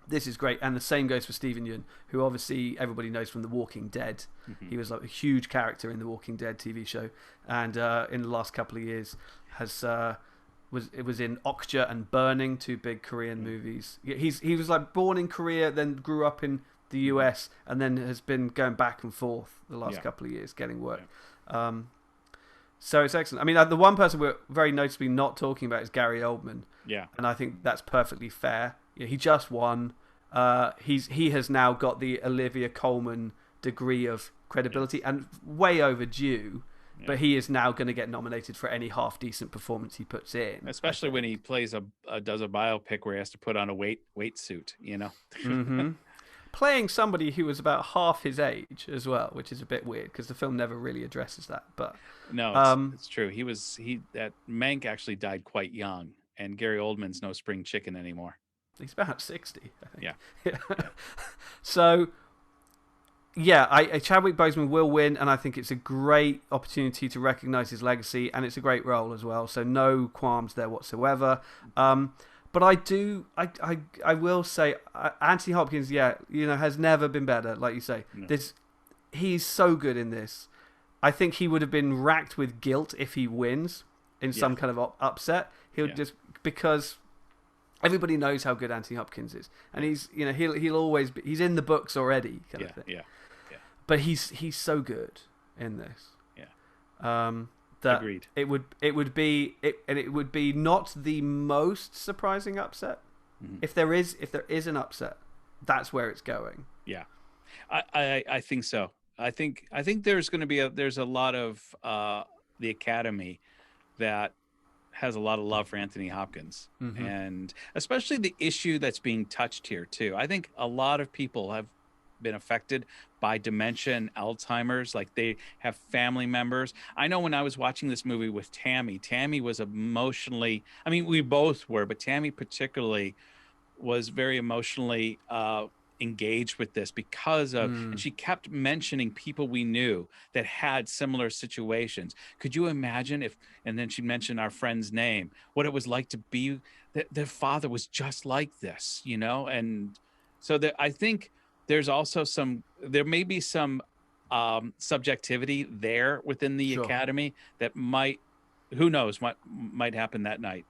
This is great. And the same goes for Stephen Yeun, who obviously everybody knows from The Walking Dead. He was like a huge character in The Walking Dead TV show, and in the last couple of years was in Okja and Burning, 2 big Korean movies. He was like born in Korea, then grew up in the US, and then has been going back and forth the last couple of years getting work. So it's excellent. I mean, the one person we're very noticeably not talking about is Gary Oldman. Yeah. And I think that's perfectly fair. He just won. He has now got the Olivia Colman degree of credibility, and way overdue. Yeah. But he is now going to get nominated for any half decent performance he puts in. Especially when he plays does a biopic where he has to put on a weight suit, you know. Playing somebody who was about half his age as well, which is a bit weird because the film never really addresses that. But no, it's true. That Mank actually died quite young, and Gary Oldman's no spring chicken anymore. He's about 60, I think. Yeah. So, yeah, Chadwick Boseman will win, and I think it's a great opportunity to recognise his legacy, and it's a great role as well. So no qualms there whatsoever. But I will say, Anthony Hopkins, has never been better, like you say. No. He's so good in this. I think he would have been racked with guilt if he wins in some kind of upset. Just because everybody knows how good Anthony Hopkins is, and he'll always be, he's in the books already, kind of thing. Yeah. But he's so good in this. Yeah. That agreed. It would be not the most surprising upset. If there is an upset, that's where it's going. Yeah, I think so. I think there's going to be there's a lot of the Academy that has a lot of love for Anthony Hopkins, and especially the issue that's being touched here too. I think a lot of people have been affected by dementia and Alzheimer's, like they have family members. I know when I was watching this movie with Tammy was emotionally, I mean, we both were, but Tammy particularly was very emotionally engaged with this because of, and she kept mentioning people we knew that had similar situations. Could you imagine if, and then she mentioned our friend's name, what it was like to be, that their father was just like this, and so that I think there's also there may be some subjectivity there within the Academy that who knows, might happen that night.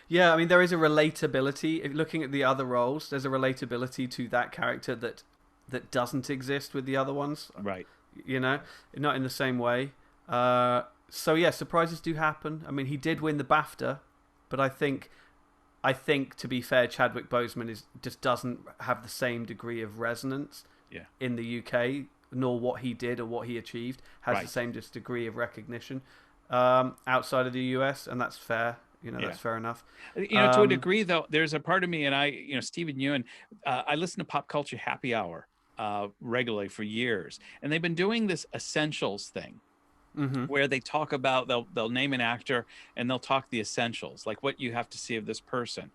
Yeah, I mean, there is a relatability. Looking at the other roles, there's a relatability to that character that doesn't exist with the other ones. Right. Not in the same way. So yeah, surprises do happen. I mean, he did win the BAFTA, but I think to be fair, Chadwick Boseman just doesn't have the same degree of resonance in the UK, nor what he did or what he achieved has the same just degree of recognition outside of the US, and that's fair. That's fair enough. To a degree, though, there's a part of me, and Stephen Yeun, I listen to Pop Culture Happy Hour regularly for years, and they've been doing this essentials thing. Where they talk about, they'll name an actor and they'll talk the essentials, like what you have to see of this person.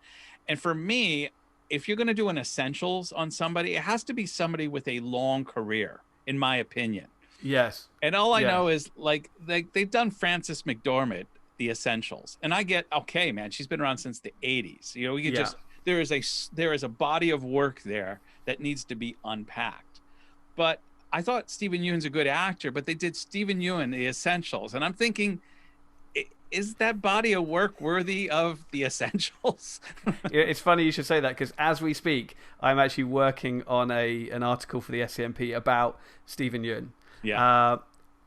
And for me, if you're going to do an essentials on somebody, it has to be somebody with a long career, in my opinion. Yes. And all I know is like they've done Frances McDormand, the essentials, and I get, okay, man, she's been around since the 80s. We could just, there is a body of work there that needs to be unpacked. But I thought Stephen Yeun's a good actor, but they did Stephen Yeun, the essentials. And I'm thinking, is that body of work worthy of the essentials? It's funny you should say that, because as we speak, I'm actually working on an article for the SCMP about Stephen Yeun. Yeah.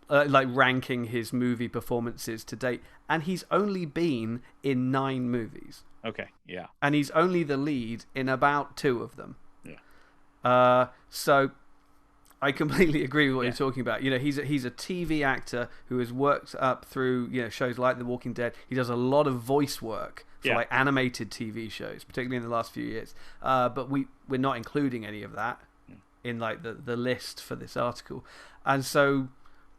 Like ranking his movie performances to date. And he's only been in 9 movies. Okay, yeah. And he's only the lead in about 2 of them. Yeah. So I completely agree with what you're talking about. He's a TV actor who has worked up through shows like The Walking Dead. He does a lot of voice work for like animated TV shows, particularly in the last few years. But we're not including any of that in like the list for this article. And so,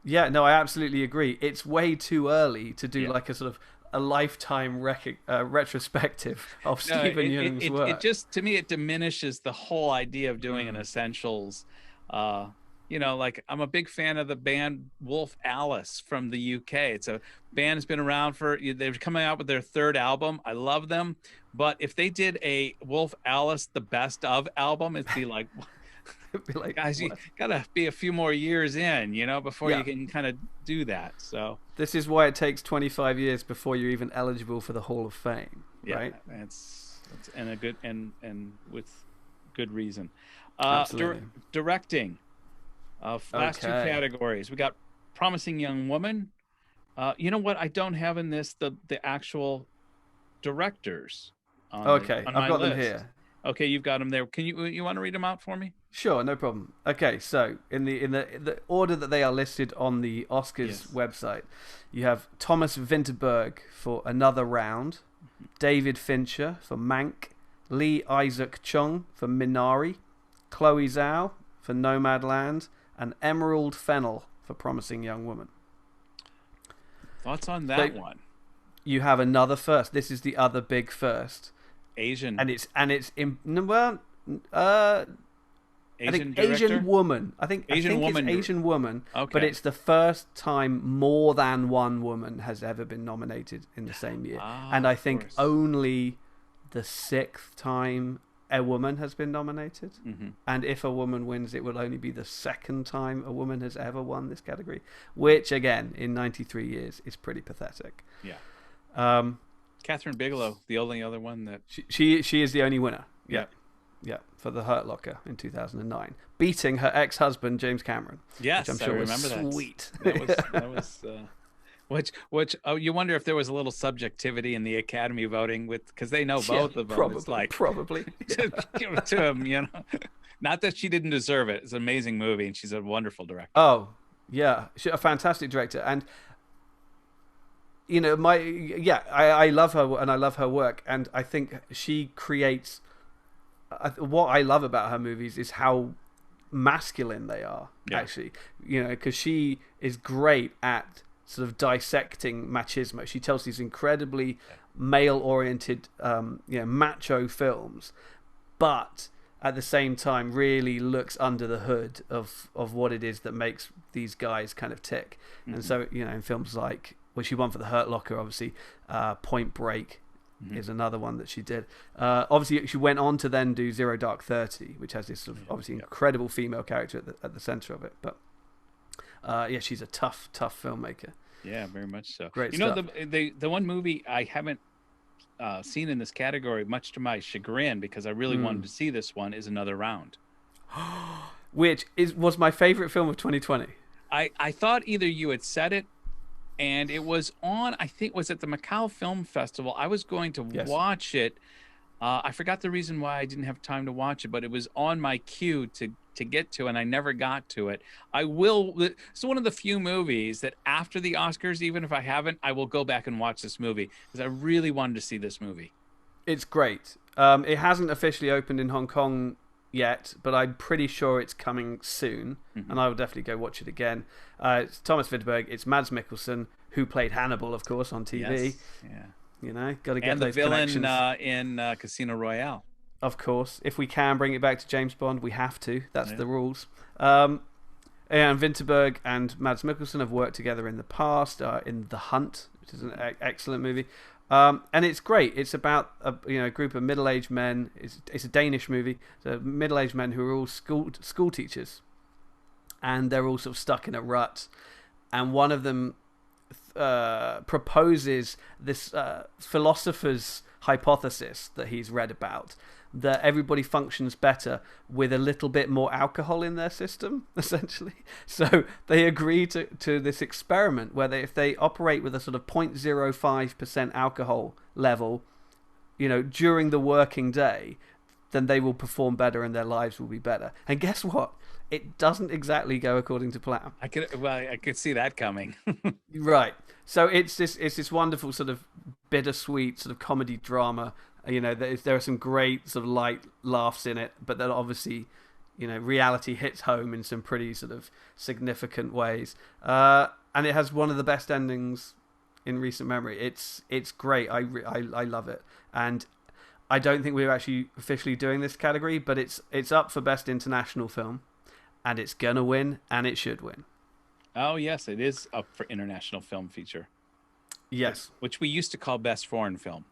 I absolutely agree. It's way too early to do like a sort of a lifetime retrospective of Stephen Yeun's work. It just, to me, it diminishes the whole idea of doing an essentials. Like I'm a big fan of the band Wolf Alice from the UK. It's a band that's been around they're coming out with their 3rd album. I love them, But if they did a Wolf Alice the best of album, it'd be like, It'd be like, guys, you what? gotta be a few more years in, before Yeah. you can kind of do that. So This is why it takes 25 years before you're even eligible for the Hall of Fame, yeah, right? it's and a good and with good reason. Absolutely. Directing. Last two Okay. categories. We got Promising Young Woman. You know what? I don't have in this the actual directors Okay, on I've my got them list. here. Okay, you've got them there. Can you want to read them out for me? Sure, no problem. Okay, so in the order that they are listed on the Oscars Yes. website, you have Thomas Vinterberg for Another Round, David Fincher for Mank, Lee Isaac Chung for Minari, Chloe Zhao for Nomadland, and Emerald Fennell for Promising Young Woman. Thoughts on that So- one? You have another first. This is the other big first, Asian and it's in well. I think director? Asian woman. I think Asian woman. it's Asian woman. Okay. But it's the first time more than one woman has ever been nominated in the same year, and I of think course. only the 6th time a woman has been nominated. Mhm. And if a woman wins, it will only be the 2nd time a woman has ever won this category, which again, in 93 years, is pretty pathetic. Yeah. Um, Catherine Bigelow, the only other one that. she is the only winner. Yeah. Yeah, for The Hurt Locker in 2009, beating her ex-husband James Cameron. Yes, which I'm sure I was remember sweet. That was. Which you wonder if there was a little subjectivity in the Academy voting because they know both of them. Probably, It's like probably. give it to him, Not that she didn't deserve it. It's an amazing movie, and she's a wonderful director. Oh, yeah, she's a fantastic director, and I love her and I love her work, and I think she creates. What I love about her movies is how masculine they are. Yeah. Actually, because she is great at sort of dissecting machismo. She tells these incredibly male-oriented, macho films, but at the same time really looks under the hood of what it is that makes these guys kind of tick. Mm-hmm. And so, in films like, well, she won for The Hurt Locker, obviously. Point Break is another one that she did. Obviously, she went on to then do Zero Dark 30, which has this sort of obviously incredible female character at the center of it. But she's a tough filmmaker. Yeah, very much so. Great stuff. stuff. The one movie I haven't seen in this category, much to my chagrin, because I really wanted to see this one, is Another Round. Which was my favorite film of 2020. I thought either you had said it, and it was on, I think, was at the Macau Film Festival. I was going to watch it. I forgot the reason why I didn't have time to watch it, but it was on my queue to get to, and I never got to it. I will. It's one of the few movies that after the Oscars, even if I haven't, I will go back and watch this movie because I really wanted to see this movie. It's great. It hasn't officially opened in Hong Kong yet, but I'm pretty sure it's coming soon, and I will definitely go watch it again. It's Thomas Vinterberg. It's Mads Mikkelsen, who played Hannibal, of course, on TV. Yes. Yeah. Got to get And the those villain connections. in Casino Royale. Of course, if we can bring it back to James Bond, we have to. That's the rules. And Vinterberg and Mads Mikkelsen have worked together in the past in The Hunt, which is an excellent movie. And it's great. It's about a group of middle-aged men. It's a Danish movie. So middle-aged men who are all school teachers, and they're all sort of stuck in a rut. And one of them proposes this philosopher's hypothesis that he's read about, that everybody functions better with a little bit more alcohol in their system, essentially. So they agree to this experiment where if they operate with a sort of 0.05% alcohol level, during the working day, then they will perform better and their lives will be better. And guess what? It doesn't exactly go according to plan. I could see that coming. Right. So it's this wonderful sort of bittersweet sort of comedy drama. There are some great sort of light laughs in it, but then obviously, reality hits home in some pretty sort of significant ways. And it has one of the best endings in recent memory. It's great. I love it. And I don't think we're actually officially doing this category, but it's up for best international film, and it's gonna win, and it should win. Oh yes, it is up for international film feature. Yes, which we used to call best foreign film.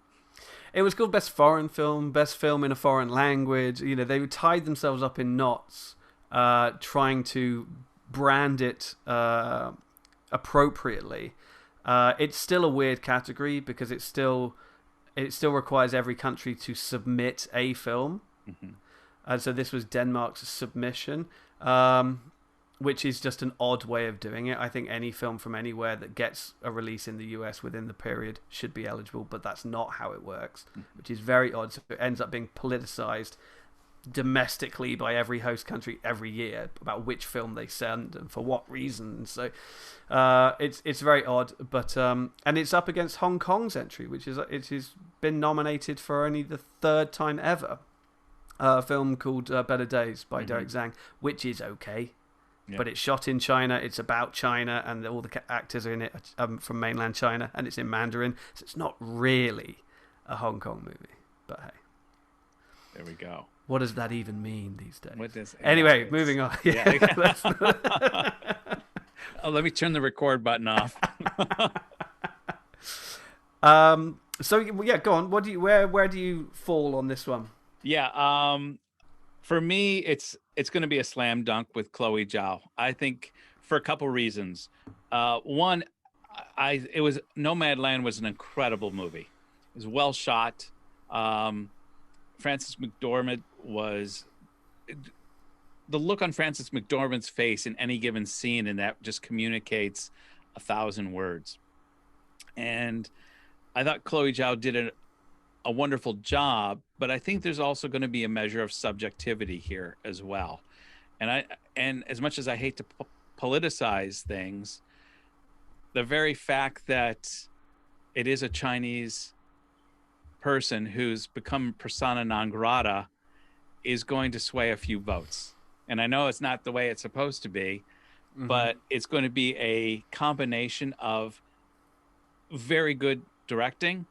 It was called Best Foreign Film, Best Film in a Foreign Language. You know, they tied themselves up in knots, trying to brand it appropriately. It's still a weird category because it still requires every country to submit a film. Mm-hmm. And so this was Denmark's submission, which is just an odd way of doing it. I think any film from anywhere that gets a release in the US within the period should be eligible, but that's not how it works, which is very odd. So it ends up being politicized domestically by every host country every year about which film they send and for what reasons. So it's very odd, but and it's up against Hong Kong's entry, which is it has been nominated for only the third time ever. A film called Better Days by Derek Zhang, which is okay. Yeah. But it's shot in China, it's about China, and all the actors are in it from mainland China, and it's in Mandarin, so it's not really a Hong Kong movie. But hey. There we go. What does that even mean these days? What does, anyway, moving on. Yeah. Oh, let me turn the record button off. So yeah, go on. Where do you fall on this one? Yeah, for me, it's going to be a slam dunk with Chloe Zhao. I think for a couple reasons. One, Nomadland was an incredible movie. It was well shot. Frances McDormand the look on Frances McDormand's face in any given scene, and that just communicates 1,000 words. And I thought Chloe Zhao did a wonderful job, but I think there's also going to be a measure of subjectivity here as well. And as much as I hate to politicize things, the very fact that it is a Chinese person who's become persona non grata is going to sway a few votes. And I know it's not the way it's supposed to be, but it's going to be a combination of very good directing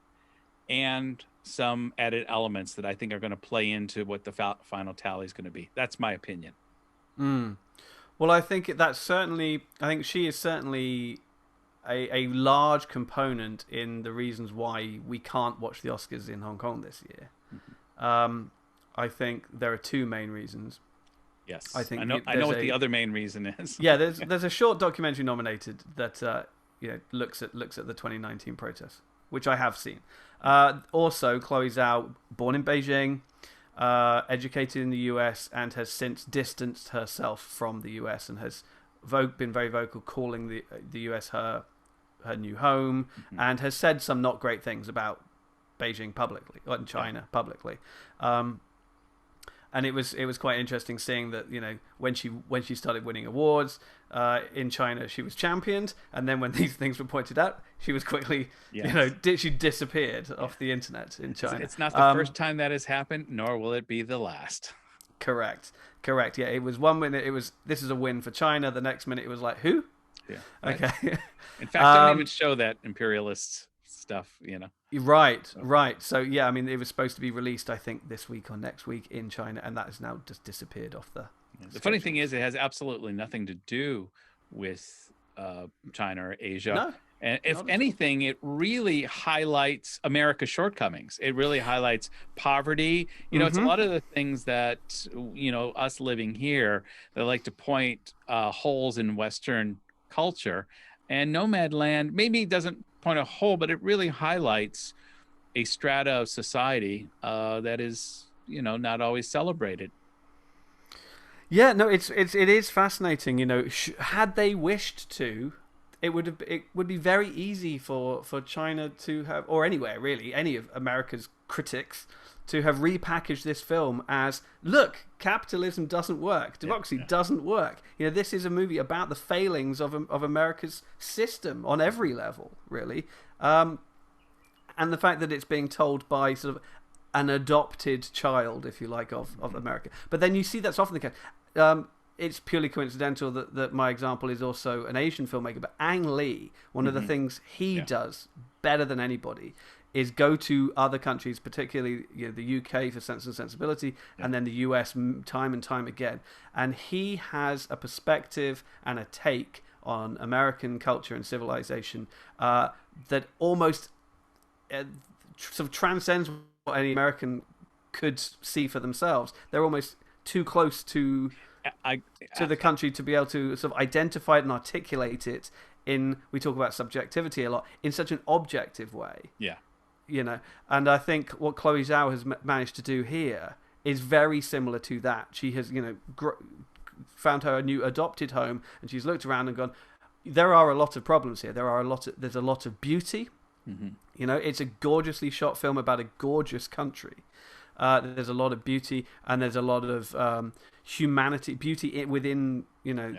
and some added elements that I think are going to play into what the final tally is going to be. That's my opinion. Well, I think she is certainly a large component in the reasons why we can't watch the Oscars in Hong Kong this year. I think there are two main reasons. Yes, I know what the other main reason is. Yeah, there's a short documentary nominated that looks at the 2019 protests, which I have seen. Also, Chloe Zhao, born in Beijing, educated in the US, and has since distanced herself from the US and has been very vocal, calling the US her new home, and has said some not great things about Beijing publicly, or in China publicly. And it was quite interesting seeing that, when she started winning awards in China, she was championed, and then when these things were pointed out, she was quickly, she disappeared off the internet in China. It's not the first time that has happened, nor will it be the last. Correct. Yeah, it was 1 minute. This is a win for China. The next minute, it was like, who? Yeah. Okay. In fact, I don't even show that imperialist stuff. Right. So yeah, I mean, it was supposed to be released, I think, this week or next week in China, and that has now just disappeared off the. The funny thing is, it has absolutely nothing to do with China or Asia. No, and if anything, it really highlights America's shortcomings. It really highlights poverty. It's a lot of the things that us living here that like to point holes in Western culture, and Nomadland maybe doesn't point a hole, but it really highlights a strata of society that is not always celebrated. Yeah, no, it is fascinating. Had they wished to, it would be very easy for China to have, or anywhere really, any of America's critics to have repackaged this film as, look, capitalism doesn't work, democracy doesn't work. This is a movie about the failings of America's system on every level, really. And the fact that it's being told by sort of an adopted child, if you like, of America. But then you see that's often the case. It's purely coincidental that my example is also an Asian filmmaker, but Ang Lee, one of the things he does better than anybody is go to other countries, particularly the UK for Sense and Sensibility, and then the US time and time again. And he has a perspective and a take on American culture and civilization that almost sort of transcends any American could see for themselves. They're almost too close to the country to be able to sort of identify it and articulate it in, we talk about subjectivity a lot, in such an objective way. Yeah. You know, and I think what Chloe Zhao has managed to do here is very similar to that. She has, you know, found her a new adopted home, and she's looked around and gone, there are a lot of problems here. There's a lot of beauty. Mm-hmm. You know, it's a gorgeously shot film about a gorgeous country. There's a lot of beauty, and there's a lot of humanity, beauty within, you know,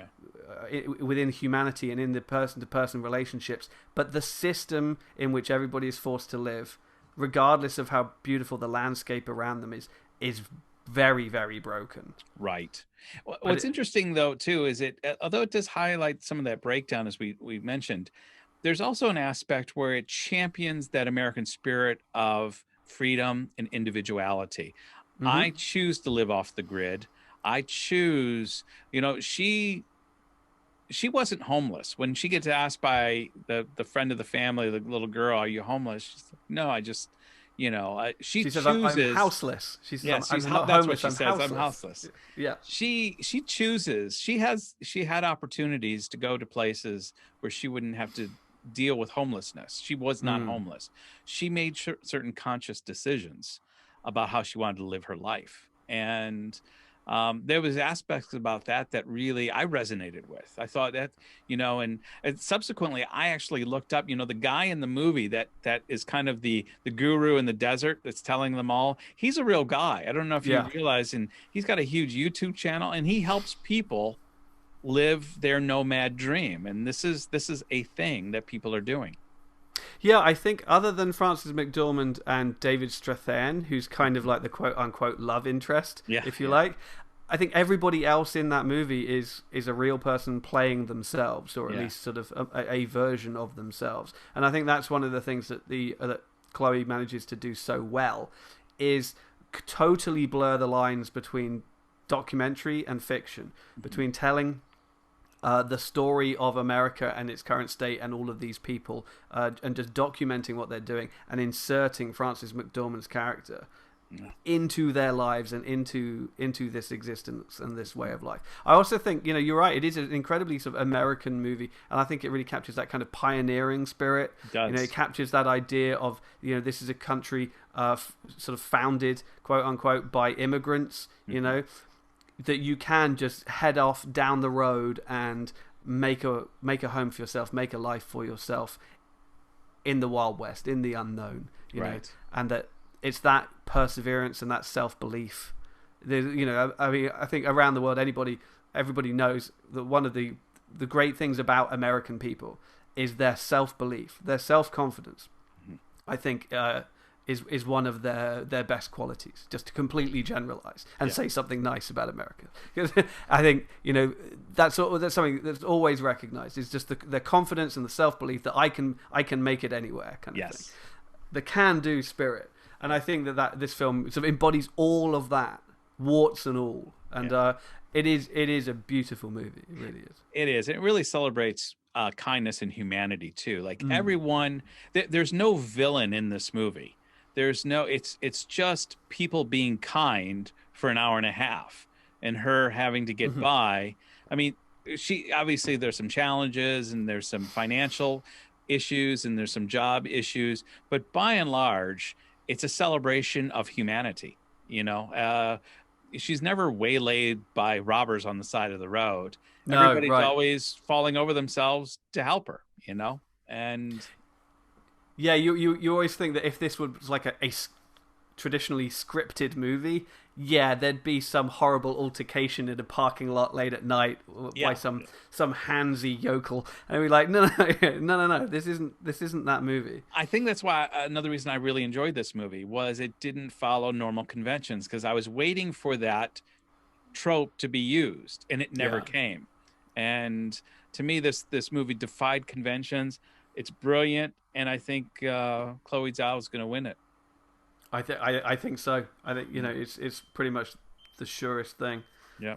within humanity and in the person-to-person relationships. But the system in which everybody is forced to live, regardless of how beautiful the landscape around them is very, very broken. Right. What's interesting, though, too, is although it does highlight some of that breakdown, as we mentioned, there's also an aspect where it champions that American spirit of freedom and individuality. Mm-hmm. I choose to live off the grid. I choose, you know, she wasn't homeless. When she gets asked by the friend of the family, the little girl, are you homeless? She's like, no, I just, you know, she chooses. I'm houseless. She says, I'm not that's homeless. What she says. Houseless. I'm houseless. Yeah. She chooses. She had opportunities to go to places where she wouldn't have to deal with homelessness. She was not homeless. She made certain conscious decisions about how she wanted to live her life. And there was aspects about that really I resonated with. I thought that, you know, and subsequently I actually looked up, you know, the guy in the movie that is kind of the guru in the desert that's telling them all. He's a real guy. I don't know if you realize, and he's got a huge YouTube channel, and he helps people live their nomad dream. And this is a thing that people are doing. Yeah, I think other than Frances McDormand and David Strathairn, who's kind of like the quote-unquote love interest, if you like, I think everybody else in that movie is a real person playing themselves, or at least sort of a version of themselves. And I think that's one of the things that that Chloe manages to do so well, is totally blur the lines between documentary and fiction, between telling the story of America and its current state and all of these people, and just documenting what they're doing and inserting Frances McDormand's character into their lives and into this existence and this way of life. I also think, you know, you're right, it is an incredibly sort of American movie, and I think it really captures that kind of pioneering spirit. It does. You know, it captures that idea of, you know, this is a country sort of founded, quote unquote, by immigrants, you know, that you can just head off down the road and make a home for yourself, make a life for yourself in the Wild West, in the unknown, you know, and that it's that perseverance and that self-belief. You know, I mean, I think around the world, everybody knows that one of the great things about American people is their self-belief, their self-confidence. I think is one of their best qualities, just to completely generalize and say something nice about America. Because I think, you know, that's something that's always recognized, is just the confidence and the self-belief that I can make it anywhere kind of thing. The can-do spirit. And I think that this film sort of embodies all of that, warts and all. And it is a beautiful movie. It really is. It is. It really celebrates kindness and humanity too. Like everyone, there's no villain in this movie. There's no, it's just people being kind for an hour and a half, and her having to get by. I mean, she obviously, there's some challenges and there's some financial issues and there's some job issues, but by and large, it's a celebration of humanity. You know, she's never waylaid by robbers on the side of the road. Everybody's always falling over themselves to help her, you know? And yeah, you always think that if this was like a traditionally scripted movie, there'd be some horrible altercation in a parking lot late at night by some handsy yokel, and we're like, no, this isn't that movie. I think that's why another reason I really enjoyed this movie was it didn't follow normal conventions, because I was waiting for that trope to be used, and it never came. And to me, this movie defied conventions. It's brilliant, and I think Chloe Zhao is going to win it. I think so. I think, you know, it's pretty much the surest thing. Yeah.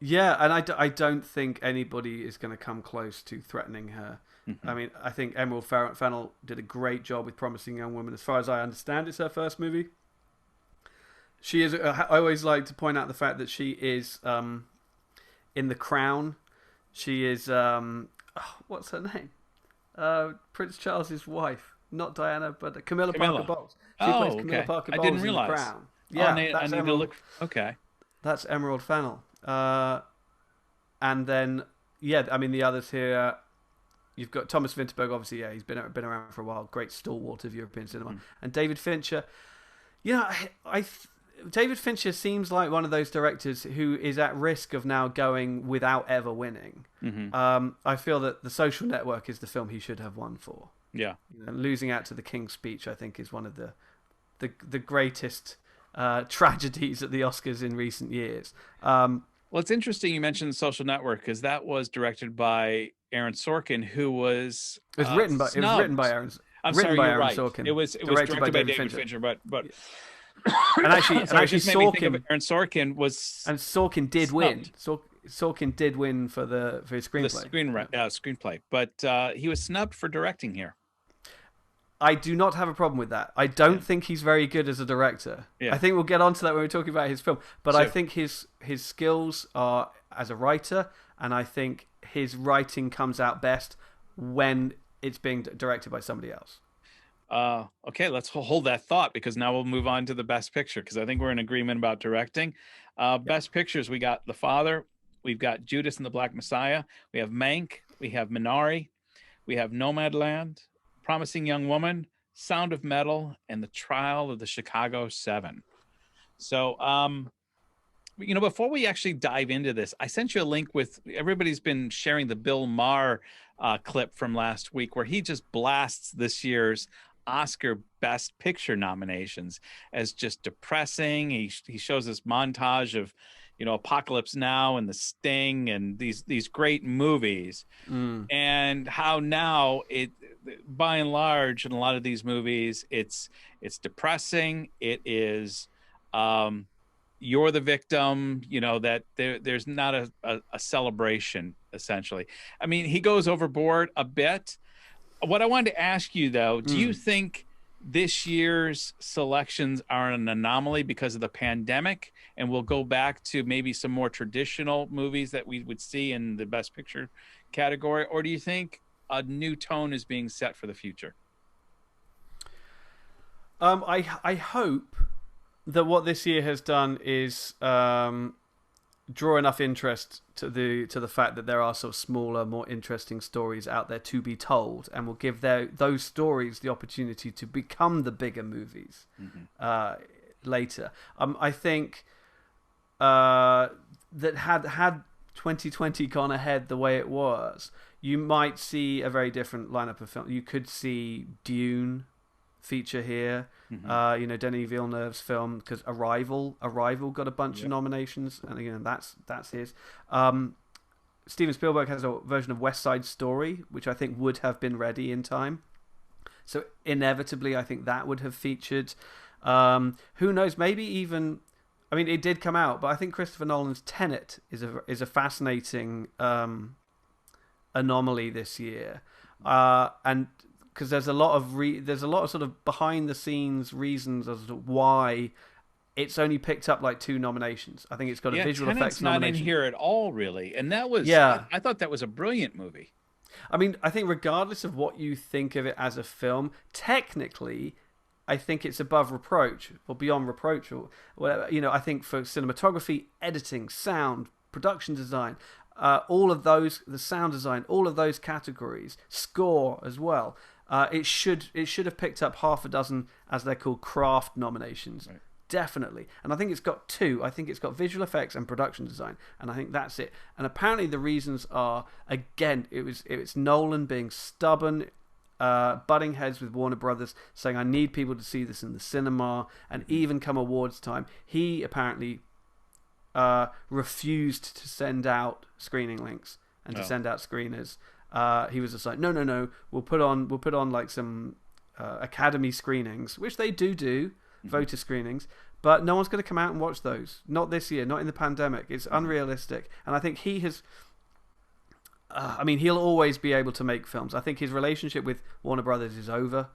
And I don't think anybody is going to come close to threatening her. I mean, I think Emerald Fennell did a great job with Promising Young Woman. As far as I understand, it's her first movie. She is. I always like to point out the fact that she is in The Crown. She is. What's her name? Prince Charles's wife, not Diana, but Camilla Parker Bowles. She plays Camilla Parker Bowles in The Crown. Yeah, I need to look. Okay, that's Emerald Fennell. And then the others here. You've got Thomas Vinterberg, obviously. Yeah, he's been around for a while. Great stalwart of European cinema. And David Fincher. David Fincher seems like one of those directors who is at risk of now going without ever winning. I feel that The Social Network is the film he should have won for. Yeah, losing out to The King's Speech, I think, is one of the greatest tragedies at the Oscars in recent years. Well, it's interesting you mentioned The Social Network because that was directed by Aaron Sorkin, who was written by Aaron. I'm sorry, you're right. Sorkin, it was directed by David Fincher, but and actually Sorkin, Aaron Sorkin was, and Sorkin did win. Sorkin did win for his screenplay. Screenplay, but he was snubbed for directing here. I do not have a problem with that. I don't think he's very good as a director. Yeah. I think we'll get onto that when we're talking about his film. But I think his skills are as a writer, and I think his writing comes out best when it's being directed by somebody else. Okay, let's hold that thought because now we'll move on to the Best Picture because I think we're in agreement about directing. Best Pictures, we got The Father, we've got Judas and the Black Messiah, we have Mank, we have Minari, we have Nomadland, Promising Young Woman, Sound of Metal, and The Trial of the Chicago 7. So, before we actually dive into this, I sent you a link with, everybody's been sharing the Bill Maher clip from last week where he just blasts this year's Oscar Best Picture nominations as just depressing. He shows this montage of, Apocalypse Now and The Sting and these great movies, and how now by and large in a lot of these movies it's depressing. It is you're the victim, that there's not a celebration essentially. I mean, he goes overboard a bit. What I wanted to ask you though, do you think this year's selections are an anomaly because of the pandemic and we'll go back to maybe some more traditional movies that we would see in the Best Picture category? Or do you think a new tone is being set for the future? I hope that what this year has done is draw enough interest to the fact that there are sort of smaller, more interesting stories out there to be told, and will give those stories the opportunity to become the bigger movies later. I think that had 2020 gone ahead the way it was, you might see a very different lineup of films. You could see Dune feature here. Denis Villeneuve's film, because Arrival got a bunch of nominations, and again that's his. Steven Spielberg has a version of West Side Story, which I think would have been ready in time, so inevitably I think that would have featured. Who knows? Maybe even, I mean, it did come out, but I think Christopher Nolan's Tenet is a fascinating anomaly this year, and because there's a lot of sort of behind the scenes reasons as to why it's only picked up like 2 nominations. I think it's got a visual effects nomination. Not in here at all, really, and that was I thought that was a brilliant movie. I mean, I think regardless of what you think of it as a film, technically, I think it's above reproach or beyond reproach or whatever. I think for cinematography, editing, sound, production design, all of those, the sound design, all of those categories, score as well. It should have picked up half a dozen, as they're called, craft nominations. Right. Definitely. And I think it's got 2. I think it's got visual effects and production design, and I think that's it. And apparently the reasons are, again, it's Nolan being stubborn, butting heads with Warner Brothers, saying I need people to see this in the cinema, and even come awards time, he apparently refused to send out screening links and to send out screeners. He was just like, no, we'll put on like some Academy screenings, which they do voter screenings, but no one's going to come out and watch those. Not this year, not in the pandemic. It's unrealistic, and I think he has. I mean, he'll always be able to make films. I think his relationship with Warner Brothers is over.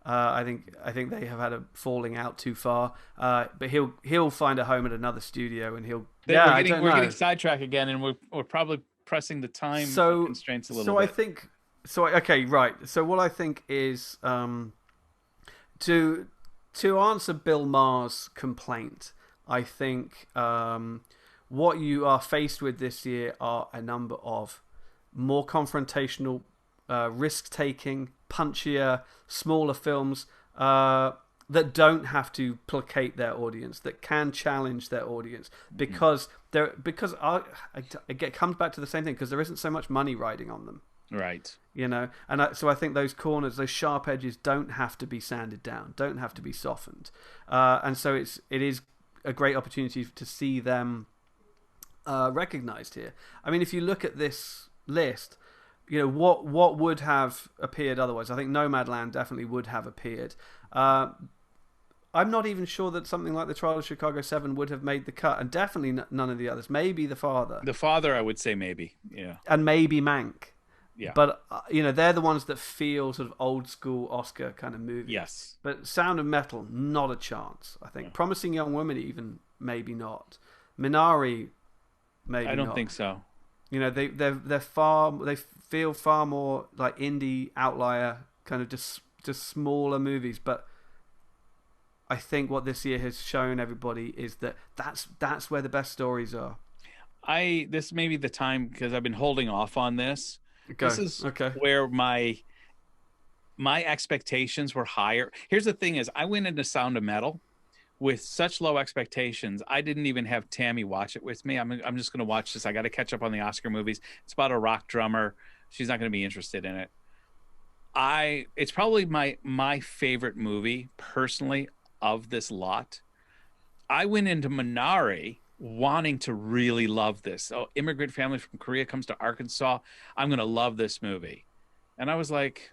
I think they have had a falling out too far. But he'll find a home at another studio, and he'll. We're getting sidetracked again, and we're probably pressing the time constraints a little bit. I think. Okay, right. So what I think is to answer Bill Maher's complaint, I think what you are faced with this year are a number of more confrontational, risk-taking, punchier, smaller films that don't have to placate their audience, that can challenge their audience, because it comes back to the same thing, because there isn't so much money riding on them. Right. So I think those corners, those sharp edges, don't have to be sanded down, don't have to be softened, and so it is a great opportunity to see them recognized here. I mean, if you look at this list, what would have appeared otherwise? I think Nomadland definitely would have appeared. I'm not even sure that something like The Trial of Chicago 7 would have made the cut, and definitely none of the others. Maybe The Father. The Father, I would say maybe, yeah. And maybe Mank. Yeah. But, they're the ones that feel sort of old school Oscar kind of movies. Yes. But Sound of Metal, not a chance, I think. Yeah. Promising Young Woman, even, maybe not. Minari, maybe not. I don't think so. They feel far more like indie outlier, kind of just smaller movies. But I think what this year has shown everybody is that's where the best stories are. This may be the time, because I've been holding off on this. This is where my expectations were higher. Here's the thing: is I went into Sound of Metal with such low expectations. I didn't even have Tammy watch it with me. I'm just going to watch this. I got to catch up on the Oscar movies. It's about a rock drummer. She's not going to be interested in it. It's probably my favorite movie personally of this lot. I went into Minari wanting to really love this. Oh, immigrant family from Korea comes to Arkansas. I'm going to love this movie. And I was like,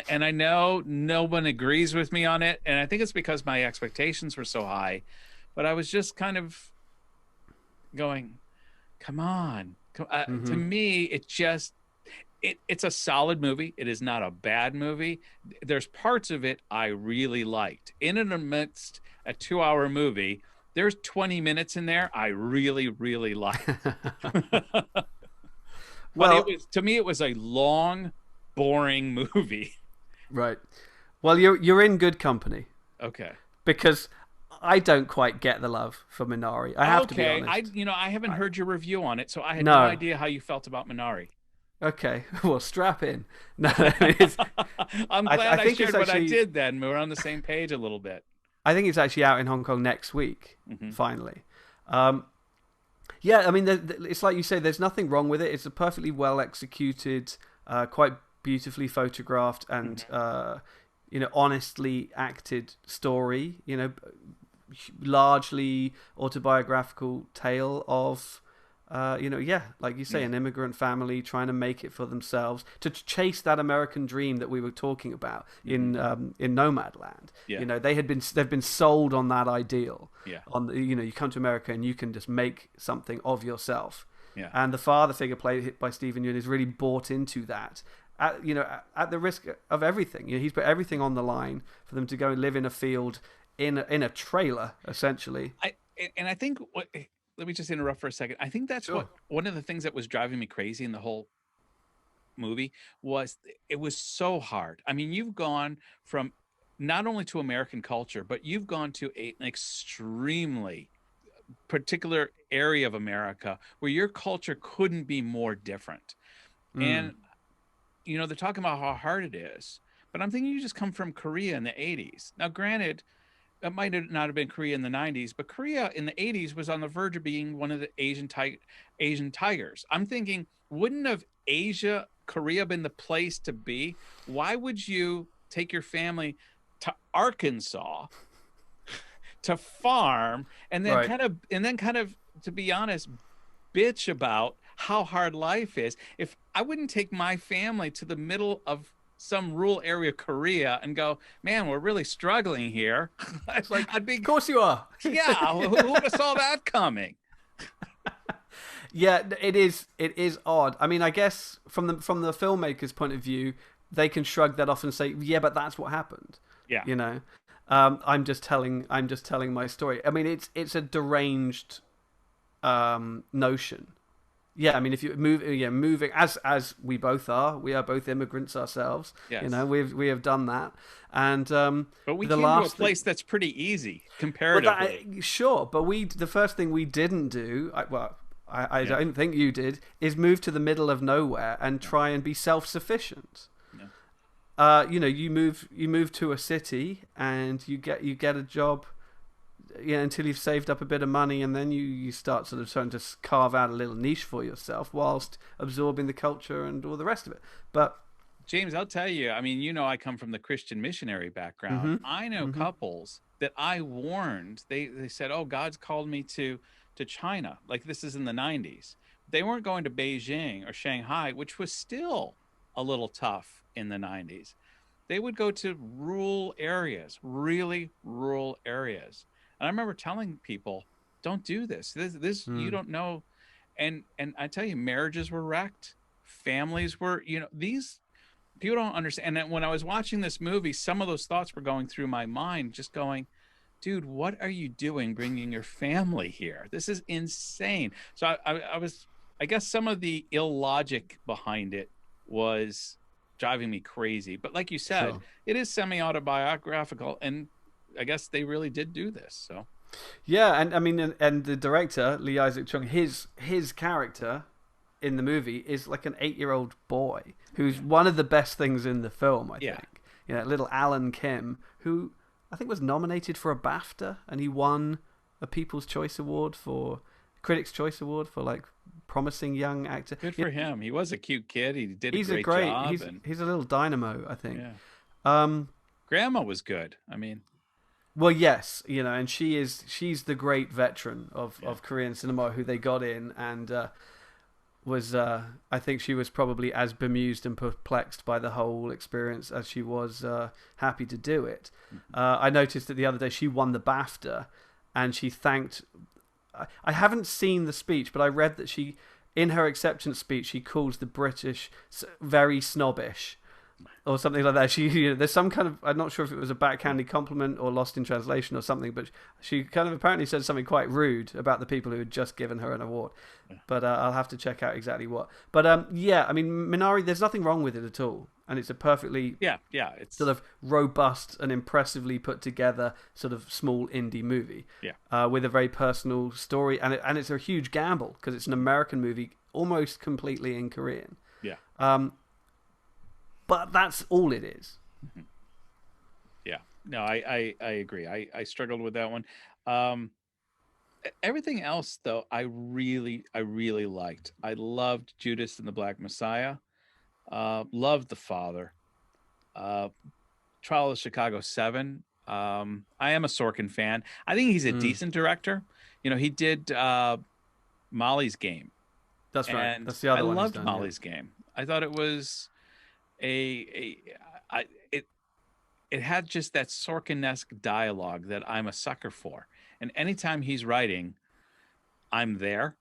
and I know no one agrees with me on it, and I think it's because my expectations were so high, but I was just kind of going, come on. To me, it's a solid movie. It is not a bad movie. There's parts of it I really liked. In and amidst a 2-hour movie, there's 20 minutes in there I really, really liked. But to me, it was a long, boring movie. Right. Well, you're in good company. Okay. Because I don't quite get the love for Minari. I have to be honest. I haven't heard your review on it, so I had no idea how you felt about Minari. Okay. Well, strap in. No, I'm glad I shared what I did then. We're on the same page a little bit. I think it's actually out in Hong Kong next week, finally. Yeah, I mean, it's like you say, there's nothing wrong with it. It's a perfectly well executed, quite beautifully photographed, and honestly acted story. Largely autobiographical tale of, like you say, an immigrant family trying to make it for themselves, to chase that American dream that we were talking about in Nomadland. Yeah. They've been sold on that ideal. Yeah. You come to America and you can just make something of yourself. Yeah. And the father figure played by Stephen Yeun is really bought into that. At the risk of everything. He's put everything on the line for them to go and live in a field in a trailer, essentially. I think let me just interrupt for a second. I think that's one of the things that was driving me crazy in the whole movie was it was so hard. I mean, you've gone from not only to American culture, but you've gone to an extremely particular area of America where your culture couldn't be more different. And, they're talking about how hard it is, but I'm thinking you just come from Korea in the 80s. Now, granted, it might not have been Korea in the 90s, but Korea in the 80s was on the verge of being one of the Asian tigers. I'm thinking, wouldn't have Korea been the place to be? Why would you take your family to Arkansas to farm and then kind of, to be honest, bitch about how hard life is? If I wouldn't take my family to the middle of some rural area of Korea and go, man, we're really struggling here. It's like, of course you are. Yeah, who would have saw that coming? Yeah, it is odd. I mean, I guess from the filmmaker's point of view, they can shrug that off and say, yeah, but that's what happened. Yeah. You know, I'm just telling my story. I mean, it's a deranged notion. Yeah, I mean, if you moving as we both are, we are both immigrants ourselves. Yes. You know, we have done that, and but we the came to a place that's pretty easy comparatively. Sure, but the first thing we didn't do, I don't think you did, is move to the middle of nowhere and try and be self-sufficient. No. You know, you move to a city and you get a job, until you've saved up a bit of money, and then you start sort of trying to carve out a little niche for yourself whilst absorbing the culture and all the rest of it. But James, I'll tell you, I mean, I come from the Christian missionary background. I know couples that I warned. They said, "Oh, God's called me to China." Like, this is in the 90s. They weren't going to Beijing or Shanghai, which was still a little tough in the 90s. They would go to rural areas, really rural areas. And I remember telling people, don't do this. This you don't know. And I tell you, marriages were wrecked. Families were, these people don't understand. And when I was watching this movie, some of those thoughts were going through my mind, just going, dude, what are you doing bringing your family here? This is insane. So I guess some of the illogic behind it was driving me crazy. But like you said, It is semi-autobiographical, and I guess they really did do this. So, yeah, and I mean, and the director Lee Isaac Chung, his character in the movie is like an 8-year-old boy who's one of the best things in the film. I think, little Alan Kim, who I think was nominated for a BAFTA, and he won a People's Choice Award Critics' Choice Award for like promising young actor. Good for him. He was a cute kid. He did a great job. He's a little dynamo, I think. Yeah. Grandma was good. I mean. Well, yes, and she's the great veteran of Korean cinema who they got in, and I think she was probably as bemused and perplexed by the whole experience as she was happy to do it. I noticed that the other day she won the BAFTA, and she thanked. I haven't seen the speech, but I read that in her acceptance speech, she calls the British very snobbish. Or something like that. There's some kind of, I'm not sure if it was a backhanded compliment or lost in translation or something, but she kind of apparently said something quite rude about the people who had just given her an award. But I'll have to check out exactly what. But I mean, Minari, there's nothing wrong with it at all, and it's a perfectly it's sort of robust and impressively put together sort of small indie movie. With a very personal story, and it's a huge gamble because it's an American movie almost completely in Korean. But that's all it is. Yeah. No, I agree. I struggled with that one. Everything else, though, I really liked. I loved Judas and the Black Messiah. Loved The Father. Trial of Chicago 7. I am a Sorkin fan. I think he's a decent director. He did Molly's Game. That's right. And that's the other one. I loved Molly's Game. I thought it was it had just that Sorkin-esque dialogue that I'm a sucker for. And anytime he's writing, I'm there.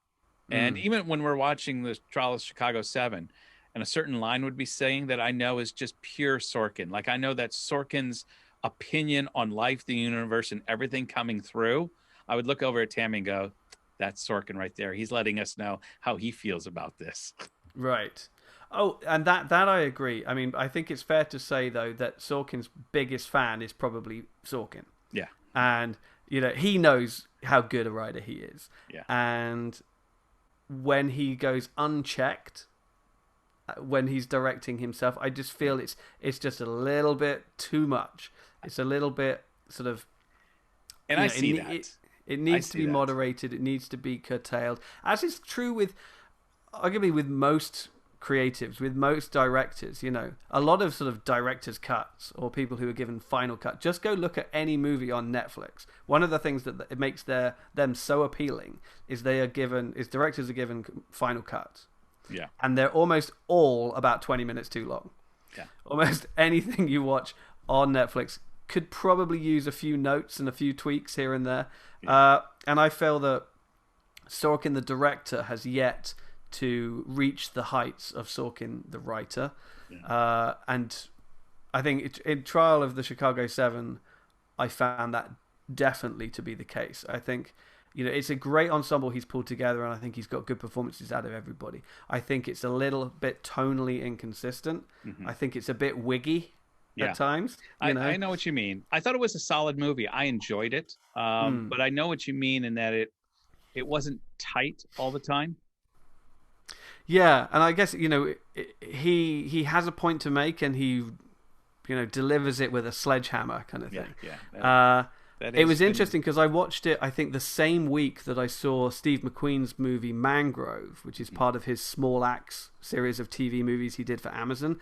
And even when we're watching the Trial of Chicago 7, and a certain line would be saying that I know is just pure Sorkin. Like, I know that Sorkin's opinion on life, the universe, and everything coming through, I would look over at Tammy and go, that's Sorkin right there. He's letting us know how he feels about this. Right. Oh, and that I agree. I mean, I think it's fair to say, though, that Sorkin's biggest fan is probably Sorkin. Yeah. And, he knows how good a writer he is. Yeah. And when he goes unchecked, when he's directing himself, I just feel it's just a little bit too much. It's a little bit sort of... And I see that. It needs to be moderated. It needs to be curtailed. As is true with, arguably, with most creatives, with most directors, a lot of sort of director's cuts or people who are given final cut. Just go look at any movie on Netflix. One of the things that it makes them so appealing is directors are given final cuts. Yeah. And they're almost all about 20 minutes too long. Yeah. Almost anything you watch on Netflix could probably use a few notes and a few tweaks here and there. Yeah. And I feel that Sorkin, the director, has yet to reach the heights of Sorkin, the writer. Yeah. And I think in Trial of the Chicago 7, I found that definitely to be the case. I think, it's a great ensemble he's pulled together, and I think he's got good performances out of everybody. I think it's a little bit tonally inconsistent. I think it's a bit wiggy at times. I know what you mean. I thought it was a solid movie. I enjoyed it, but I know what you mean in that it wasn't tight all the time. Yeah, and I guess he has a point to make, and he delivers it with a sledgehammer kind of thing. It was interesting because I watched it, I think, the same week that I saw Steve McQueen's movie Mangrove, which is part of his Small Axe series of TV movies he did for Amazon.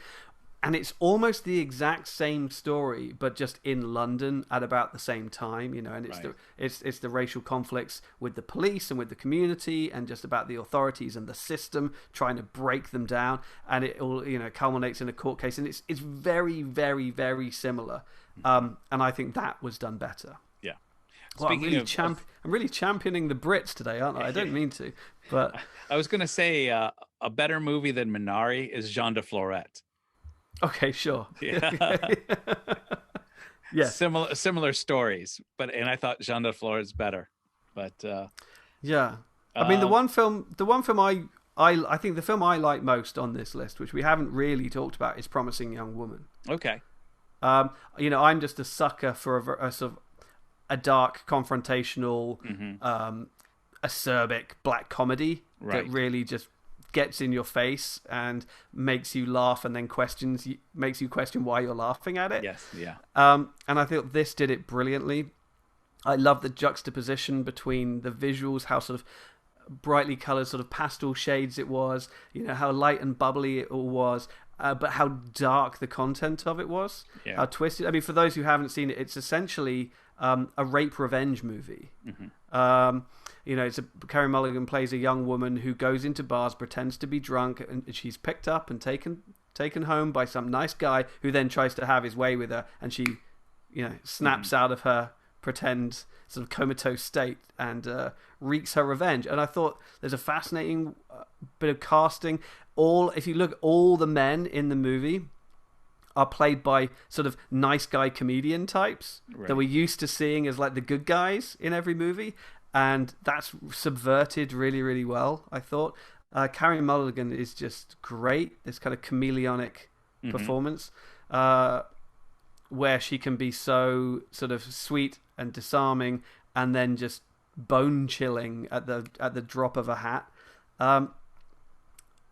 And it's almost the exact same story, but just in London at about the same time, and it's the racial conflicts with the police and with the community, and just about the authorities and the system trying to break them down, and it all culminates in a court case, and it's very, very, very similar, and I think that was done better. Yeah. Well, I'm really championing the Brits today, aren't I? I don't mean to, but I was going to say a better movie than Minari is Jean de Florette. Okay, sure. Yeah. Yeah. Similar stories, and I thought Jean de Florette is better. But yeah. I mean, the one film I think the film I like most on this list, which we haven't really talked about, is Promising Young Woman. Okay. I'm just a sucker for a sort of a dark, confrontational, acerbic black comedy that really just gets in your face and makes you laugh, and then makes you question why you're laughing at it. Yes, yeah. And I thought this did it brilliantly. I love the juxtaposition between the visuals, how sort of brightly colored, sort of pastel shades it was, how light and bubbly it all was, but how dark the content of it was, how twisted. I mean, for those who haven't seen it, it's essentially a rape revenge movie. Carey Mulligan plays a young woman who goes into bars, pretends to be drunk, and she's picked up and taken home by some nice guy who then tries to have his way with her, and she, snaps out of her pretend sort of comatose state and wreaks her revenge. And I thought there's a fascinating bit of casting. If you look, all the men in the movie are played by sort of nice guy comedian types that we're used to seeing as like the good guys in every movie. And that's subverted really, really well, I thought. Carey Mulligan is just great. This kind of chameleonic performance where she can be so sort of sweet and disarming, and then just bone chilling at the drop of a hat. And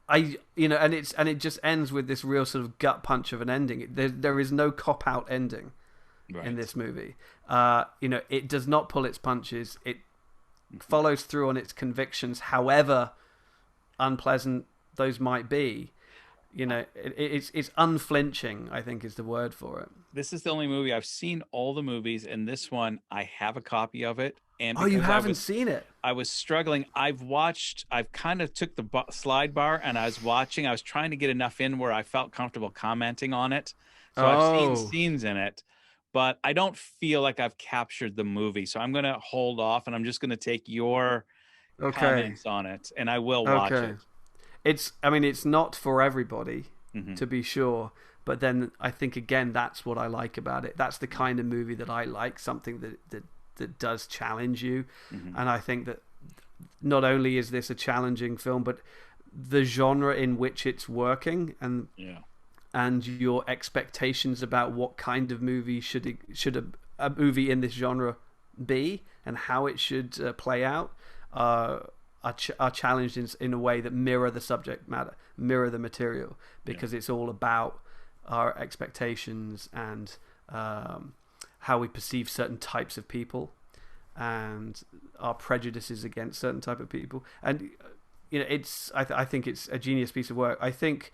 it just ends with this real sort of gut punch of an ending. There is no cop out ending in this movie. It does not pull its punches. It follows through on its convictions, however unpleasant those might be. It's unflinching, I think, is the word for it. This is the only movie I've seen all the movies, and this one I have a copy of it. And you haven't seen it? I was struggling. I've kind of took the slide bar, and I was trying to get enough in where I felt comfortable commenting on it. So I've seen scenes in it, but I don't feel like I've captured the movie. So I'm going to hold off, and I'm just going to take your comments on it, and I will watch it. It's not for everybody, to be sure. But then I think, again, that's what I like about it. That's the kind of movie that I like, something that does challenge you. And I think that not only is this a challenging film, but the genre in which it's working and your expectations about what kind of movie should a movie in this genre be and how it should play out are challenged in a way that mirror the subject matter, mirror the material, because it's all about our expectations and how we perceive certain types of people and our prejudices against certain type of people. And I think it's a genius piece of work. I think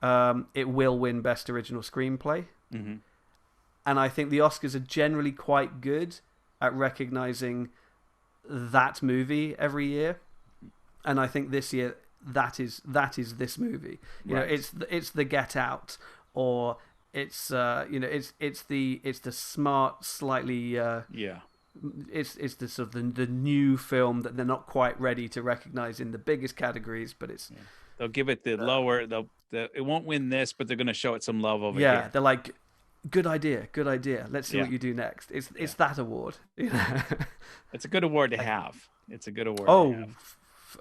it will win Best Original Screenplay, and I think the Oscars are generally quite good at recognizing that movie every year. And I think this year that is this movie. It's the Get Out, or it's the smart, slightly it's the sort of the new film that they're not quite ready to recognize in the biggest categories, but it's they'll give it the lower. It won't win this, but they're going to show it some love over here. Yeah, they're like, good idea, good idea. Let's see what you do next. It's that award. It's a good award to have. It's a good award.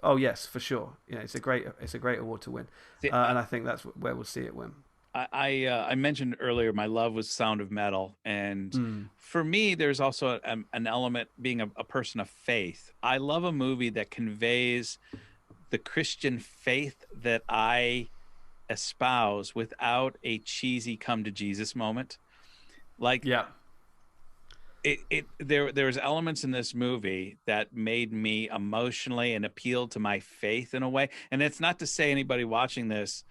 Oh yes, for sure. Yeah, it's a great award to win, and I think that's where we'll see it win. I mentioned earlier my love was Sound of Metal, and for me, there's also an element being a person of faith. I love a movie that conveys the Christian faith that I espouse without a cheesy come to Jesus moment. Like, there's elements in this movie that made me emotionally and appealed to my faith in a way. And it's not to say anybody watching this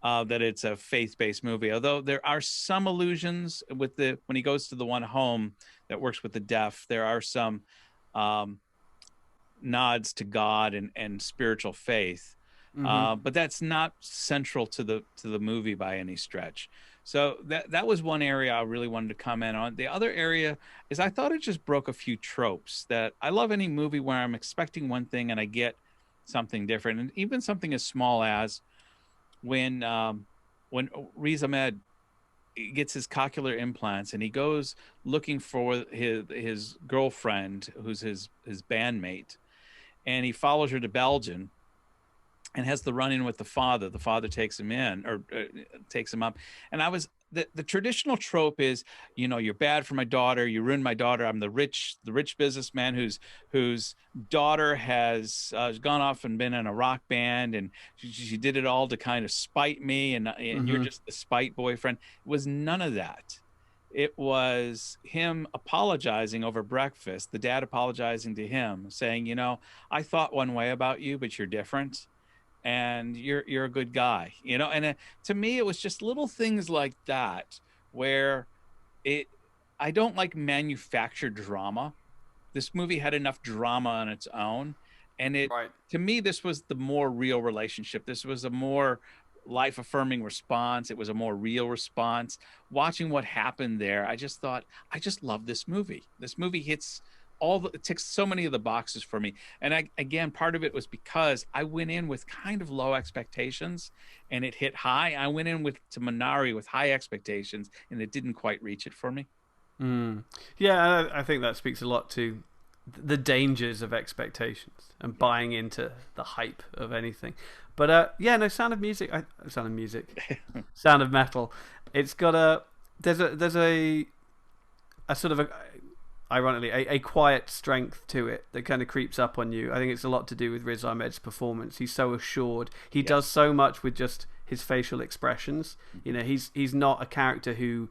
that it's a faith-based movie, although there are some allusions with when he goes to the one home that works with the deaf, there are some nods to God and spiritual faith. But that's not central to the movie by any stretch. So that was one area I really wanted to comment on. The other area is I thought it just broke a few tropes. That I love any movie where I'm expecting one thing and I get something different, and even something as small as when Riz Ahmed gets his cochlear implants and he goes looking for his girlfriend, who's his bandmate, and he follows her to Belgium and has the run-in with the father. The father takes him in, or takes him up. And the traditional trope is, you're bad for my daughter. You ruined my daughter. I'm the rich businessman whose daughter has gone off and been in a rock band, and she did it all to kind of spite me. And you're just the spite boyfriend. It was none of that. It was him apologizing over breakfast. The dad apologizing to him, saying, I thought one way about you, but you're different. And you're a good guy, and to me it was just little things like that where I don't like manufactured drama. This movie had enough drama on its own, and to me this was the more real relationship. This was a more life affirming response. It was a more real response. Watching what happened there, I just thought, I just love this movie. This movie hits it ticks so many of the boxes for me. And again, part of it was because I went in with kind of low expectations and it hit high. I went in to Minari with high expectations and it didn't quite reach it for me. Yeah, I think that speaks a lot to the dangers of expectations and buying into the hype of anything. But Sound of Metal. It's got there's a sort of ironically, a quiet strength to it that kind of creeps up on you. I think it's a lot to do with Riz Ahmed's performance. He's so assured. He does so much with just his facial expressions. He's not a character who,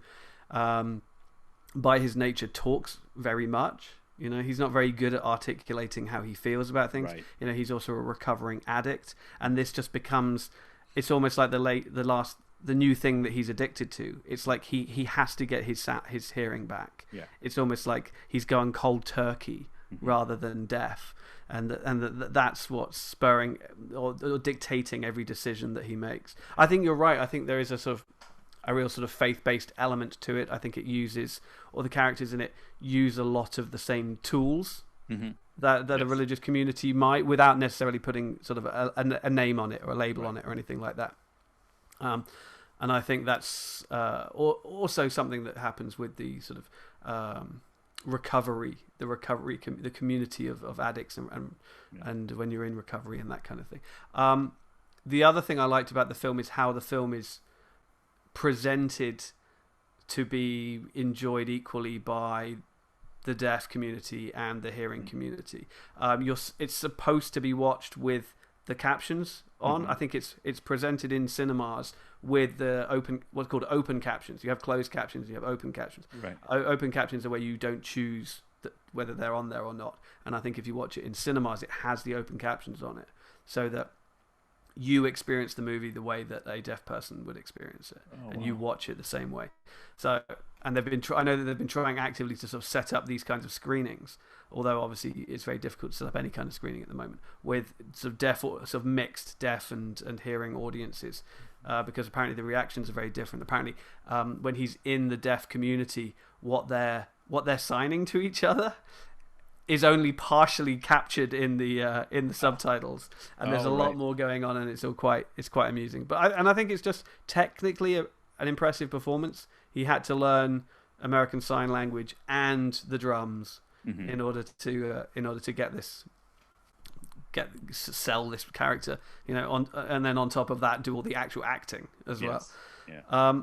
by his nature, talks very much. He's not very good at articulating how he feels about things. Right. He's also a recovering addict, and this just becomes. It's almost like the new thing that he's addicted to. It's like he has to get his hearing back. Yeah. It's almost like he's going cold turkey rather than deaf, and that's what's spurring or dictating every decision that he makes. I think you're right. I think there is a real sort of faith-based element to it. I think it uses, or the characters in it use a lot of the same tools that a religious community might, without necessarily putting sort of a name on it or a label on it or anything like that. And I think that's also something that happens with the sort of the community of addicts and when you're in recovery and that kind of thing. The other thing I liked about the film is how the film is presented to be enjoyed equally by the deaf community and the hearing community. It's supposed to be watched with the captions on. I think it's presented in cinemas with the what's called open captions. You have closed captions, you have open captions. Right. Open captions are where you don't choose whether they're on there or not. And I think if you watch it in cinemas, it has the open captions on it, so that you experience the movie the way that a deaf person would experience it, and you watch it the same way. So, and I know that they've been trying actively to sort of set up these kinds of screenings, although obviously it's very difficult to set up any kind of screening at the moment with sort of deaf or sort of mixed deaf and hearing audiences, because apparently the reactions are very different. Apparently, when he's in the deaf community, what they're signing to each other is only partially captured in the subtitles, and there's a lot more going on, and it's quite amusing. But I think it's just technically an impressive performance. he had to learn American Sign Language and the drums Mm-hmm. in order to sell this character, and then on top of that do all the actual acting as well. Yeah.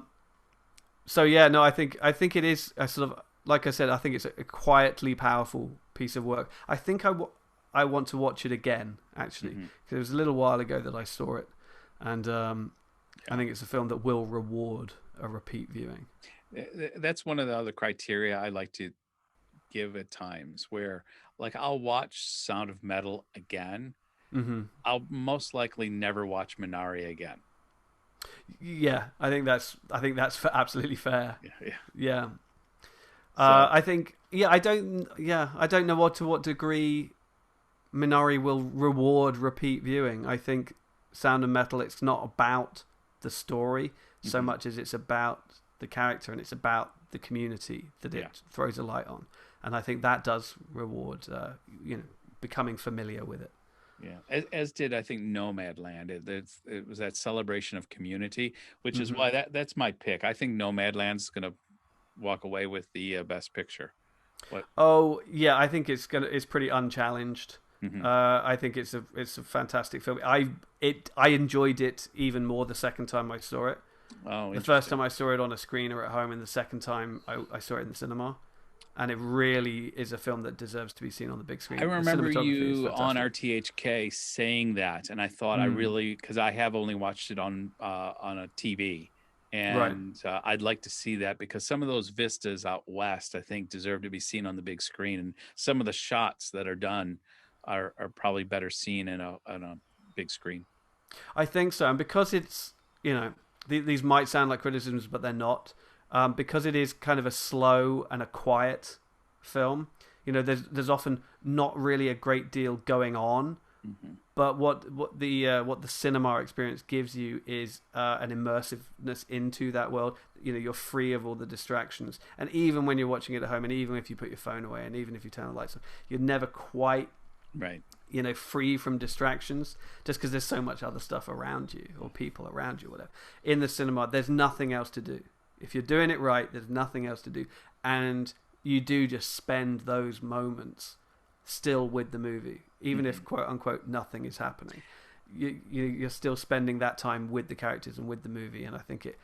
So yeah, no, I think it is a sort of, like I said, I think it's a quietly powerful piece of work. I think I want to watch it again, actually, because it was a little while ago that I saw it, and I think it's a film that will reward a repeat viewing. That's one of the other criteria I like to give at times, where like I'll watch Sound of Metal again. I'll most likely never watch Minari again. Yeah, I think that's absolutely fair. Yeah. So, I think I don't know to what degree Minari will reward repeat viewing. I think Sound of Metal, it's not about the story so much as it's about the character, and it's about the community that it throws a light on. And I think that does reward, becoming familiar with it. Yeah, as did I think Nomadland. It was that celebration of community, which is why that's my pick. I think Nomadland's going to walk away with the best picture. What? Oh yeah, I think it's pretty unchallenged. I think it's a fantastic film. I enjoyed it even more the second time I saw it. Oh, the first time I saw it on a screen or at home, and the second time I saw it in the cinema. And it really is a film that deserves to be seen on the big screen. I remember you on RTHK saying that, and I thought because I have only watched it on a TV, and I'd like to see that, because some of those vistas out west, I think, deserve to be seen on the big screen, and some of the shots that are done are probably better seen on a big screen. I think so, and because it's these might sound like criticisms, but they're not. Because it is kind of a slow and a quiet film, there's often not really a great deal going on. But what the cinema experience gives you is an immersiveness into that world. You're free of all the distractions, and even when you're watching it at home, and even if you put your phone away, and even if you turn the lights on, you're never quite free from distractions, just because there's so much other stuff around you, or people around you, whatever. In the cinema, there's nothing else to do. If you're doing it right, there's nothing else to do. And you do just spend those moments still with the movie. Even if, quote unquote, nothing is happening. You're still spending that time with the characters and with the movie. And I think it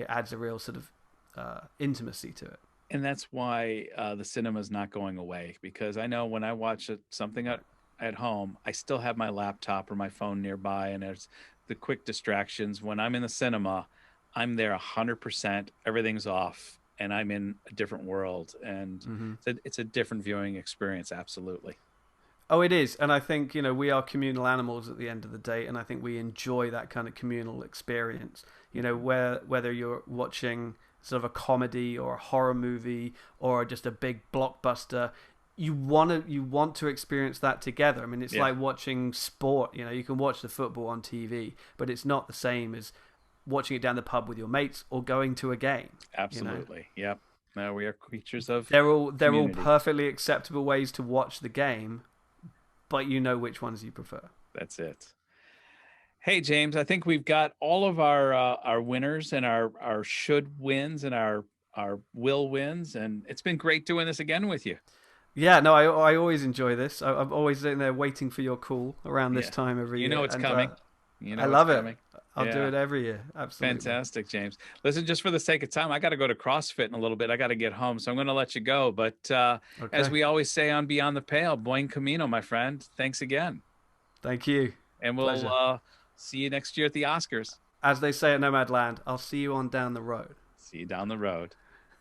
adds a real sort of intimacy to it. And that's why the cinema's not going away. Because I know when I watch something at home, I still have my laptop or my phone nearby. And there's the quick distractions. When I'm in the cinema, I'm there 100%. Everything's off, and I'm in a different world, and it's a different viewing experience. Absolutely. Oh, it is, and I think we are communal animals at the end of the day, and I think we enjoy that kind of communal experience. Whether you're watching sort of a comedy or a horror movie or just a big blockbuster, you want to experience that together. I mean, it's like watching sport. You can watch the football on TV, but it's not the same as watching it down the pub with your mates or going to a game. Absolutely. Yep. No, we are creatures of they're all perfectly acceptable ways to watch the game, but which ones you prefer. That's it. Hey James, I think we've got all of our winners and our should wins and our will wins, and it's been great doing this again with you. Yeah, no, I always enjoy this. I'm always sitting there waiting for your call around this time every year. It's coming. I love it. I'll do it every year. Absolutely. Fantastic, James. Listen, just for the sake of time, I got to go to CrossFit in a little bit. I got to get home, so I'm going to let you go. But as we always say on Beyond the Pale, buen camino, my friend. Thanks again. Thank you. And we'll see you next year at the Oscars. As they say at Nomadland, I'll see you on down the road. See you down the road.